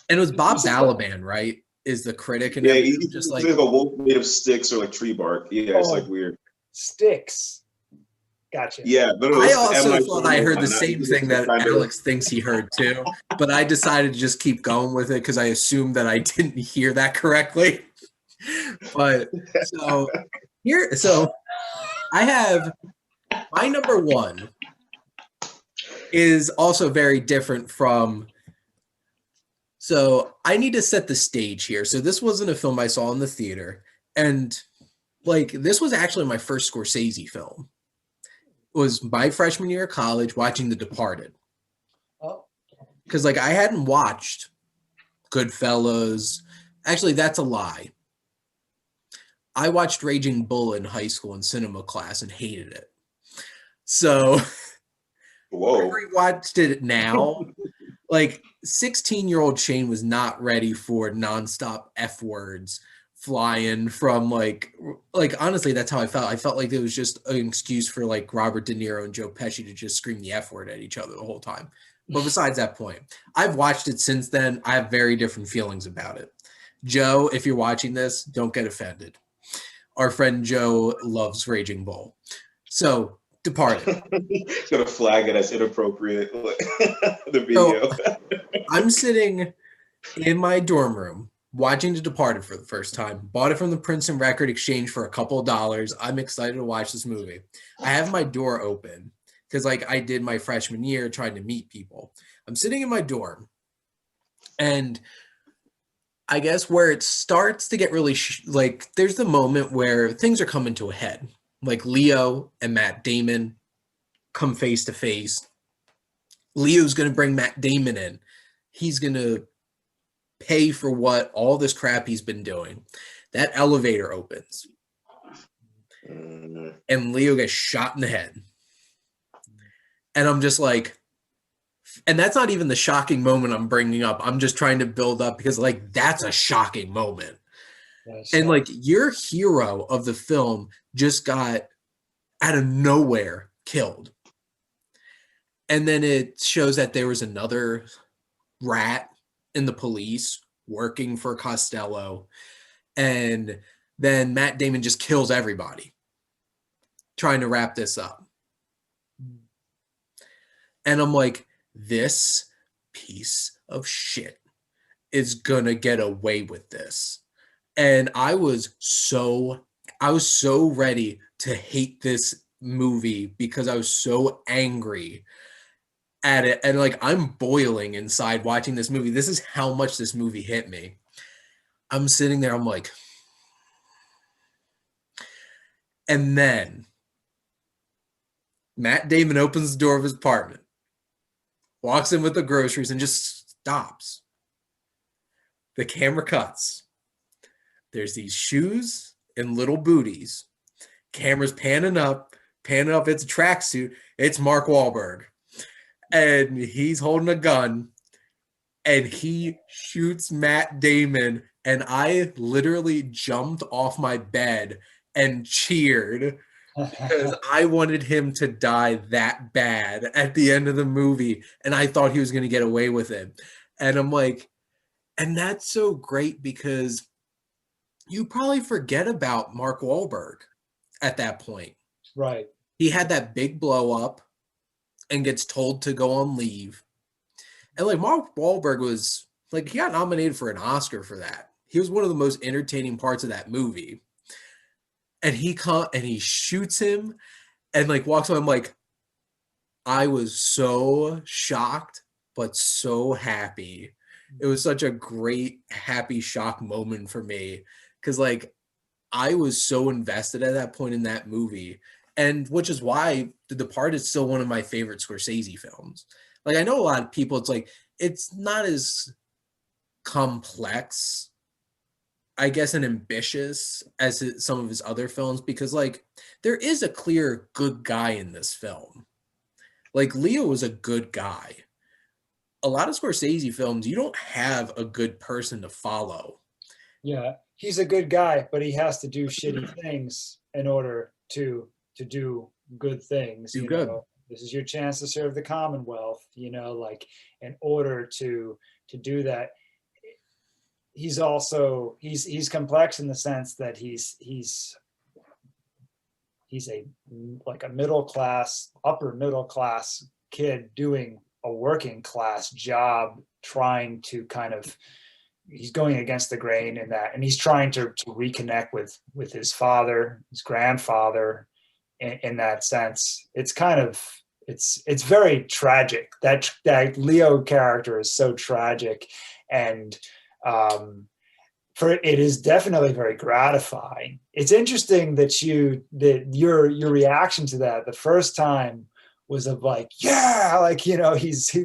And it was Bob Balaban, right? Is the critic, and he's just like a wolf made of sticks or like tree bark. Yeah, it's like weird. Sticks. Gotcha. Yeah, but I also thought I heard the same thing that Alex thinks he heard too, but I decided to just keep going with it because I assumed that I didn't hear that correctly. But so I have my number 1 is also very different from. So I need to set the stage here. So this wasn't a film I saw in the theater, and like, this was actually my first Scorsese film. It was my freshman year of college, watching The Departed. Because like, I hadn't watched Goodfellas. Actually, that's a lie. I watched Raging Bull in high school in cinema class and hated it. So I rewatched it now. Like 16-year-old Shane was not ready for nonstop F words flying from like honestly, that's how I felt. I felt like it was just an excuse for like Robert De Niro and Joe Pesci to just scream the F word at each other the whole time. But besides that point, I've watched it since then. I have very different feelings about it. Joe, if you're watching this, don't get offended. Our friend Joe loves Raging Bull. So, Departed. It's gonna flag it as inappropriate. The So, video. I'm sitting in my dorm room watching The Departed for the first time. Bought it from the Princeton Record Exchange for a couple of dollars. I'm excited to watch this movie. I have my door open because like I did my freshman year trying to meet people. I'm sitting in my dorm, and I guess where it starts to get really like there's the moment where things are coming to a head. Like Leo and Matt Damon come face to face. Leo's going to bring Matt Damon in. He's going to pay for what all this crap he's been doing. That elevator opens. And Leo gets shot in the head. And I'm just like, and that's not even the shocking moment I'm bringing up. I'm just trying to build up because like that's a shocking moment. And like your hero of the film just got out of nowhere killed. And then it shows that there was another rat in the police working for Costello. And then Matt Damon just kills everybody trying to wrap this up. And I'm like, this piece of shit is gonna get away with this. And I was so ready to hate this movie because I was so angry at it. And like, I'm boiling inside watching this movie. This is how much this movie hit me. I'm sitting there, I'm like, and then Matt Damon opens the door of his apartment, walks in with the groceries, and just stops. The camera cuts. There's these shoes and little booties. Camera's panning up. It's a tracksuit. It's Mark Wahlberg. And he's holding a gun. And he shoots Matt Damon. And I literally jumped off my bed and cheered because I wanted him to die that bad at the end of the movie. And I thought he was going to get away with it. And I'm like, and that's so great because you probably forget about Mark Wahlberg at that point. Right. He had that big blow up and gets told to go on leave. And like Mark Wahlberg was like, he got nominated for an Oscar for that. He was one of the most entertaining parts of that movie. And he shoots him and like walks away. I'm like, I was so shocked, but so happy. It was such a great, happy shock moment for me. Cause like I was so invested at that point in that movie. And which is why The Departed is still one of my favorite Scorsese films. Like I know a lot of people, it's like, it's not as complex, I guess, and ambitious as some of his other films because like there is a clear good guy in this film. Like Leo was a good guy. A lot of Scorsese films, you don't have a good person to follow. Yeah, he's a good guy, but he has to do shitty things in order to do good things. Do good. Know? This is your chance to serve the Commonwealth, you know, like in order to do that. He's also he's complex in the sense that he's a like a upper middle class kid doing a working class job, trying to kind of, he's going against the grain in that, and he's trying to reconnect with his father, his grandfather, in that sense. It's kind of it's very tragic. That Leo character is so tragic, and it is definitely very gratifying. It's interesting that your reaction to that the first time was of like, yeah, like, you know,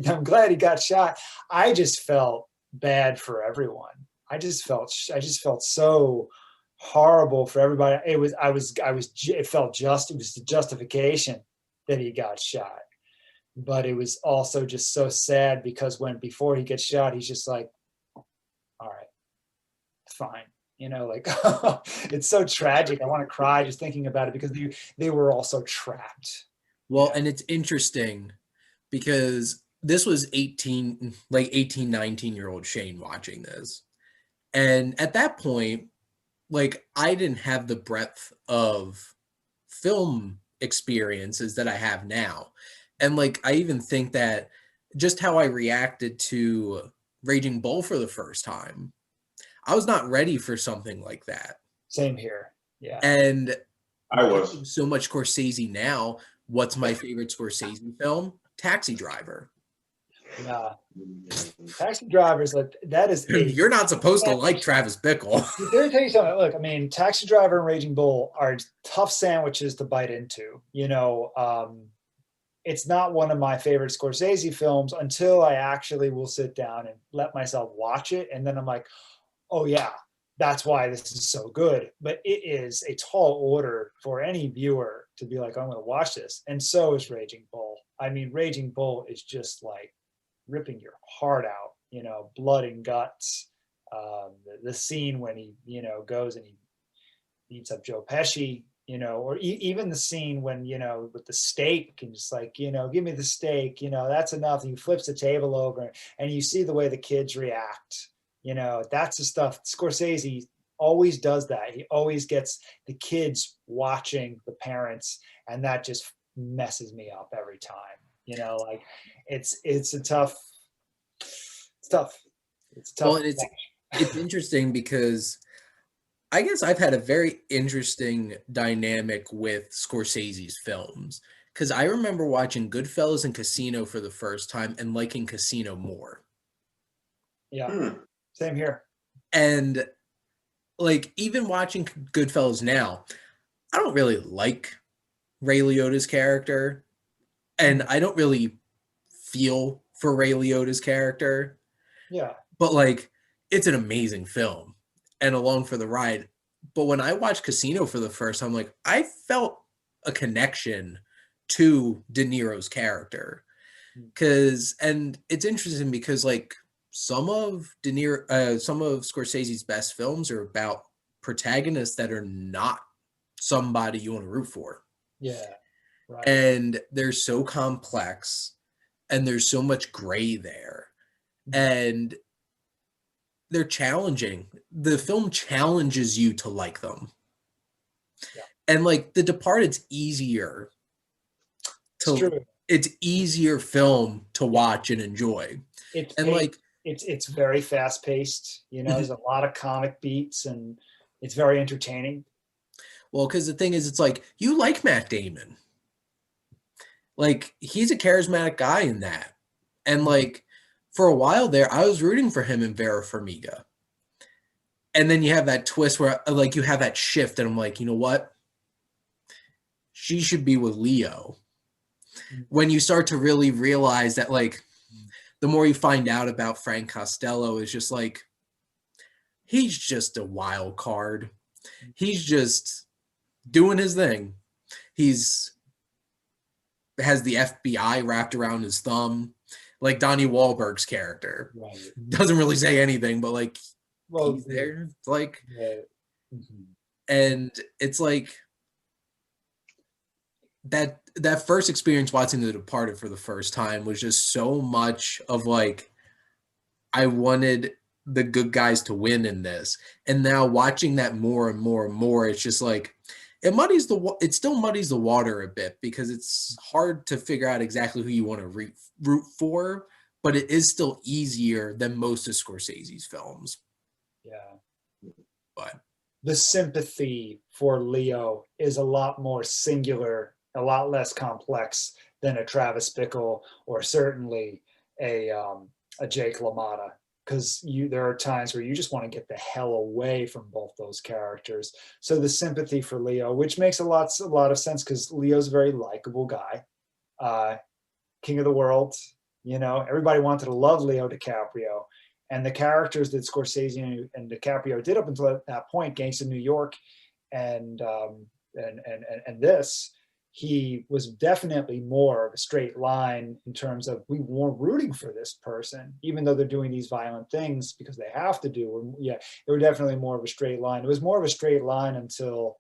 I'm glad he got shot. I just felt bad for everyone. It so horrible for everybody. It was the justification that he got shot. but it was also just so sad because before he gets shot, he's just like, all right, fine. Like it's so tragic. I want to cry just thinking about it because they were all so trapped. Well, and it's interesting because this was 18, 19-year-old Shane watching this. And at that point, like, I didn't have the breadth of film experiences that I have now. And like, I even think that just how I reacted to Raging Bull for the first time, I was not ready for something like that. Same here. Yeah. And I was. watching so much Scorsese now, what's my favorite Scorsese film? Taxi Driver. Yeah. Taxi Driver's like, that is You're not supposed to like Travis Bickle. Let me tell you something. Look, I mean, Taxi Driver and Raging Bull are tough sandwiches to bite into. It's not one of my favorite Scorsese films until I actually will sit down and let myself watch it. And then I'm like, oh yeah, that's why this is so good. But it is a tall order for any viewer to be like, I'm going to watch this. And so is Raging Bull. I mean, Raging Bull is just like ripping your heart out, blood and guts. The scene when he, goes and he beats up Joe Pesci, or even the scene when, with the steak and just like, give me the steak, that's enough. And he flips the table over and you see the way the kids react. That's the stuff. Scorsese always does that. He always gets the kids watching the parents, and that just messes me up every time. Like it's tough. Well, and it's interesting because I guess I've had a very interesting dynamic with Scorsese's films, because I remember watching Goodfellas and Casino for the first time and liking Casino more. Yeah, same here. And like, even watching Goodfellas now, I don't really like Ray Liotta's character, and I don't really feel for Ray Liotta's character. Yeah. But like, it's an amazing film and along for the ride. But when I watched Casino for the first time, like, I felt a connection to De Niro's character. And it's interesting because like some of Scorsese's best films are about protagonists that are not somebody you want to root for. Yeah. Right. And they're so complex and there's so much gray there. And they're challenging. The film challenges you to like them. Yeah. And like The Departed's easier it's easier film to watch and enjoy. It's very fast paced, there's a lot of comic beats and it's very entertaining. Well, because the thing is, it's like, you like Matt Damon. Like, he's a charismatic guy in that. And like, for a while there, I was rooting for him in Vera Farmiga. And then you have that twist where like you have that shift and I'm like, you know what? She should be with Leo. When you start to really realize that, like, the more you find out about Frank Costello, is just like, he's just a wild card. He's just doing his thing. Has the FBI wrapped around his thumb, like Donnie Wahlberg's character. Right. Doesn't really say anything, but like, he's there. Like, and it's like that first experience watching The Departed for the first time was just so much of like, I wanted the good guys to win in this. And now watching that more and more and more, it's just like, it still muddies the water a bit because it's hard to figure out exactly who you want to root for, but it is still easier than most of Scorsese's films. Yeah. But the sympathy for Leo is a lot more singular, a lot less complex than a Travis Bickle or certainly a Jake LaMotta. Because there are times where you just want to get the hell away from both those characters. So the sympathy for Leo, which makes a lot of sense because Leo's a very likable guy, king of the world. Everybody wanted to love Leo DiCaprio, and the characters that Scorsese and DiCaprio did up until that point, Gangs of New York, and this, he was definitely more of a straight line in terms of we weren't rooting for this person, even though they're doing these violent things because they have to do. Yeah, they were definitely more of a straight line. It was more of a straight line until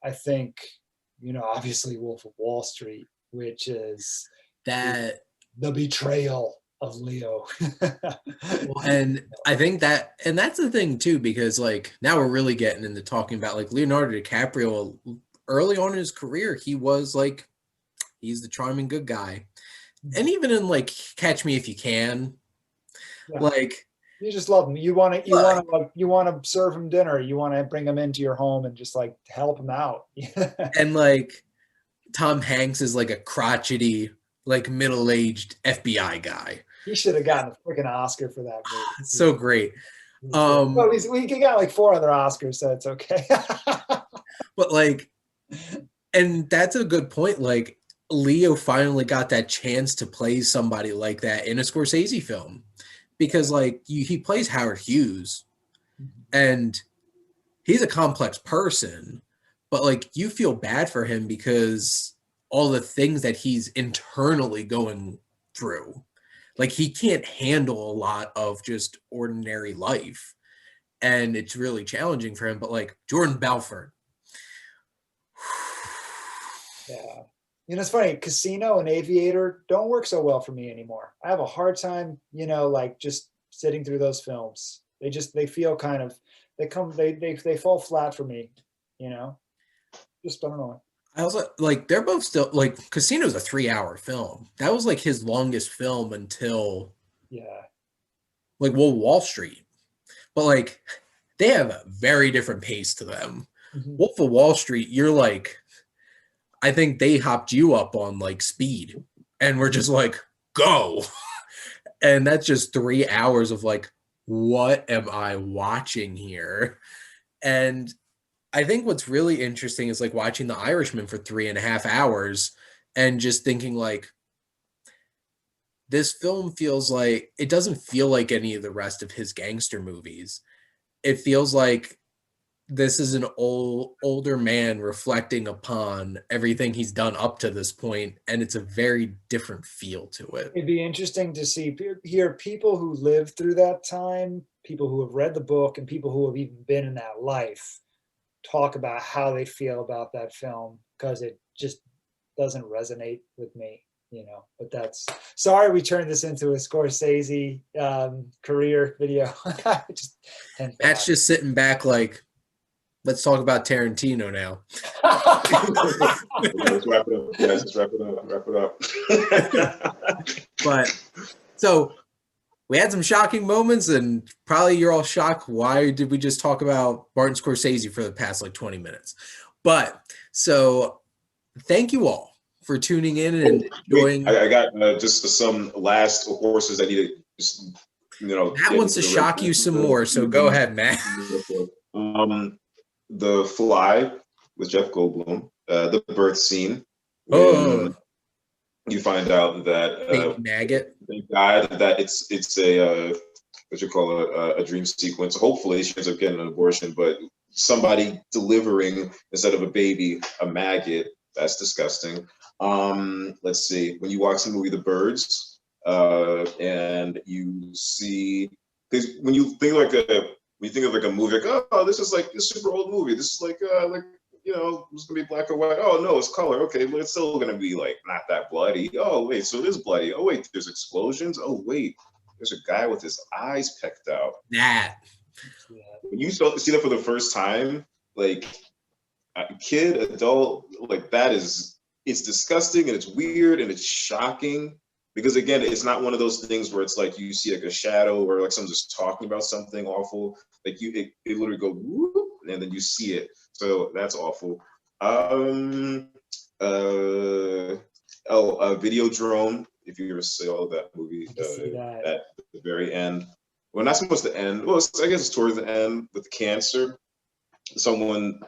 I think, obviously Wolf of Wall Street, which is That the betrayal of Leo. well, and I think and that's the thing too, because like now we're really getting into talking about like Leonardo DiCaprio. Early on in his career, he was like, he's the charming good guy. And even in like Catch Me If You Can, Yeah. like you just love him. You want to serve him dinner. You want to bring him into your home and just like help him out. and like Tom Hanks is like a crotchety, like middle-aged FBI guy. He should have gotten a freaking Oscar for that movie. So great. Well, we got like 4 other Oscars, so it's okay. But like, and that's a good point. Like Leo finally got that chance to play somebody like that in a Scorsese film, because like he plays Howard Hughes, and he's a complex person, but like you feel bad for him because all the things that he's internally going through, like he can't handle a lot of just ordinary life, and it's really challenging for him. But like Jordan Belfort. Yeah. It's funny, Casino and Aviator don't work so well for me anymore. I have a hard time, like just sitting through those films. They feel kind of, they fall flat for me, just, I don't know. I also like, they're both still like, Casino's a 3-hour film. That was like his longest film until like Wall Street. But like they have a very different pace to them. Wolf of Wall Street, you're like, I think they hopped you up on like speed and we're just like, go. And that's just 3 hours of like, what am I watching here? And I think what's really interesting is like watching The Irishman for 3.5 hours and just thinking like, this film feels like, it doesn't feel like any of the rest of his gangster movies. It feels like this is an older man reflecting upon everything he's done up to this point, and it's a very different feel to it. It'd be interesting to hear people who lived through that time, people who have read the book, and people who have even been in that life talk about how they feel about that film, because it just doesn't resonate with me. But that's, sorry we turned this into a Scorsese career video. Matt's just sitting back like, let's talk about Tarantino now. Let's wrap it up, guys. Let's wrap it up. But so we had some shocking moments, and probably you're all shocked. Why did we just talk about Martin Scorsese for the past like 20 minutes? But so thank you all for tuning in and enjoying. I got just some last horses I need to just, Matt wants to shock you some more, so go ahead, Matt. The Fly with Jeff Goldblum, the birth scene. Oh, you find out that baby maggot. They died. That it's a what you call a dream sequence. Hopefully, she ends up getting an abortion, but somebody delivering instead of a baby a maggot. That's disgusting. Let's see. When you watch the movie The Birds, and you see, because when you think of like a movie, like, oh, this is like a super old movie. This is like it's gonna be black or white. Oh no, it's color. Okay, but it's still gonna be like not that bloody. Oh wait, so it is bloody. Oh wait, there's explosions. Oh wait, there's a guy with his eyes pecked out. That. When you see that for the first time, like a kid, adult, like that it's disgusting and it's weird and it's shocking. Because again, it's not one of those things where it's like you see like a shadow or like someone's just talking about something awful. Like it literally go whoop, and then you see it. So that's awful. Video Drone. If you ever saw that movie, at the very end. Well, not supposed to end. Well, I guess it's towards the end with cancer. Someone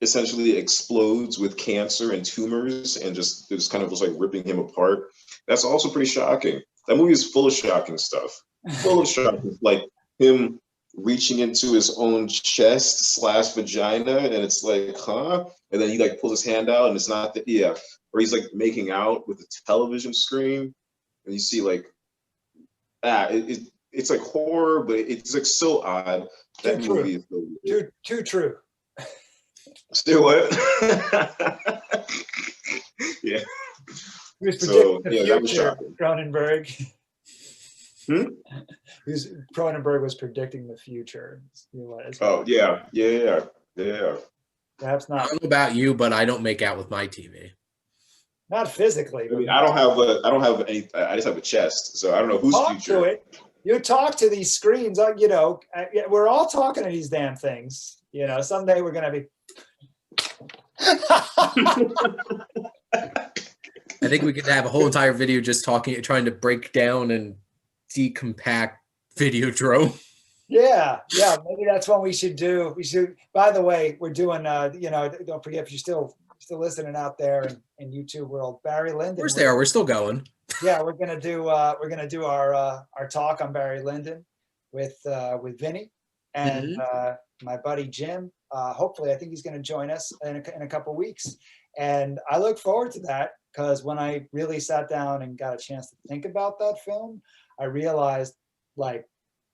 essentially explodes with cancer and tumors and just kind of was like ripping him apart. That's also pretty shocking. That movie is full of shocking stuff. Full of shocking, like him reaching into his own chest / vagina, and it's like, huh? And then he like pulls his hand out, and it's not the or he's like making out with the television screen, and you see like it's like horror, but it's like so odd. Too That true. movie is so weird. Too true. Still what? Yeah. He was predicting So the yeah, that was future, shocking. Cronenberg. Hmm? Cronenberg was predicting the future. Oh yeah. Perhaps I not don't know about you, but I don't make out with my TV. physically. I But mean, I don't have any. I just have a chest, so I don't know whose talk future. to it. You talk to these screens. We're all talking to these damn things. Someday we're gonna be. I think we could have a whole entire video just trying to break down and decompact Videodrome. Yeah, maybe that's what we should do. By the way, we're doing don't forget, if you're still listening out there in YouTube world, Barry Lyndon. Of course they are. We're still going. Yeah, we're gonna do our talk on Barry Lyndon with Vinny and my buddy Jim. Hopefully, I think he's gonna join us in a couple weeks, and I look forward to that because when I really sat down and got a chance to think about that film, I realized like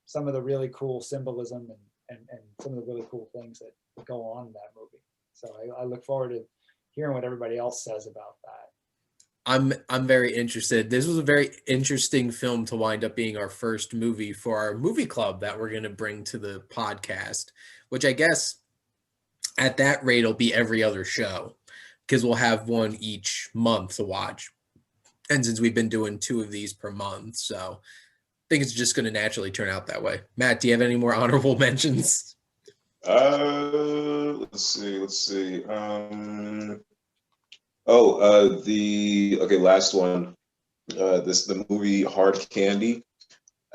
some of the really cool symbolism and some of the really cool things that go on in that movie. So I look forward to hearing what everybody else says about that. I'm very interested. This was a very interesting film to wind up being our first movie for our movie club that we're going to bring to the podcast, which I guess at that rate will be every other show because we'll have one each month to watch. And since we've been doing 2 of these per month, so I think it's just going to naturally turn out that way. Matt, do you have any more honorable mentions? Let's see. Last one. The movie Hard Candy.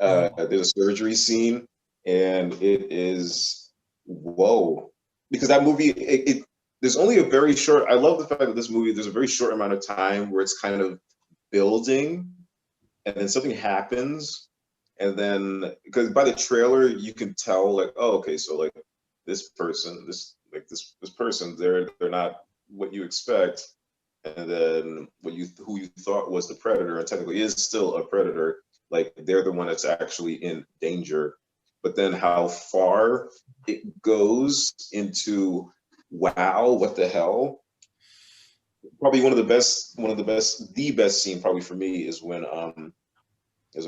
There's a surgery scene, and it is whoa, because that movie there's only a very short. I love the fact that this movie there's a very short amount of time where it's kind of building, and then something happens. And then, because by the trailer, you can tell, like, oh, okay, so like this person, this person, they're not what you expect, and then who you thought was the predator, and technically is still a predator, like they're the one that's actually in danger. But then how far it goes into, wow, what the hell? Probably the best scene probably for me is when I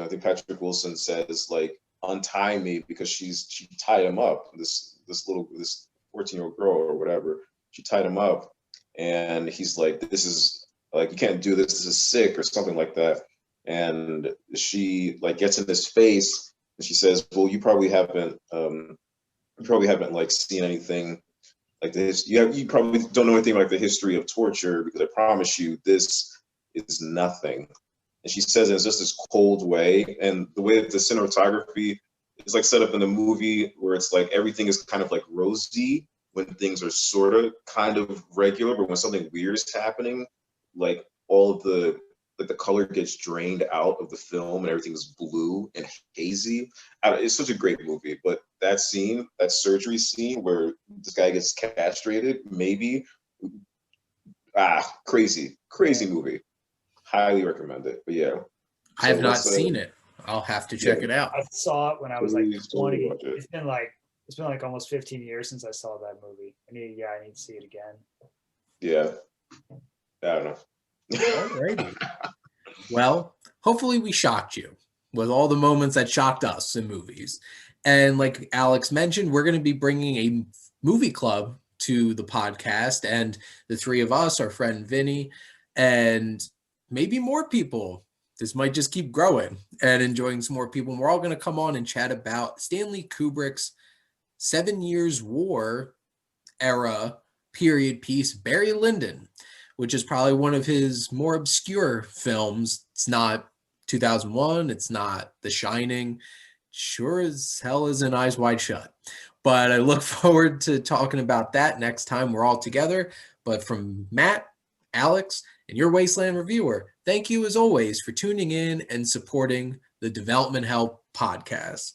think Patrick Wilson says like untie me because she tied him up, this 14-year-old girl or whatever, she tied him up, and he's like, this is like, you can't do this is sick or something like that, and she like gets in his face and she says, well, you probably haven't like seen anything like this, you probably don't know anything like the history of torture, because I promise you this is nothing. And she says it in just this cold way, and the way that the cinematography is like set up in the movie, where it's like everything is kind of like rosy when things are sort of kind of regular, but when something weird is happening, like all of the color gets drained out of the film and everything is blue and hazy. It's such a great movie, but that scene, that surgery scene where this guy gets castrated, maybe, crazy movie. Highly recommend it. But yeah, I have not seen it. I'll have to check it out. I saw it when I was like 20. Watch it. It's been like almost 15 years since I saw that movie. I need to see it again. Yeah, I don't know. Alrighty. Well, hopefully we shocked you with all the moments that shocked us in movies. And like Alex mentioned, we're going to be bringing a movie club to the podcast, and the 3 of us, our friend Vinny, and maybe more people. This might just keep growing and enjoying some more people. And we're all going to come on and chat about Stanley Kubrick's 7 Years War era period piece, Barry Lyndon, which is probably one of his more obscure films. It's not 2001. It's not The Shining. Sure as hell isn't Eyes Wide Shut. But I look forward to talking about that next time we're all together. But from Matt, Alex, and your Wasteland reviewer, thank you as always for tuning in and supporting the Development Hell podcast.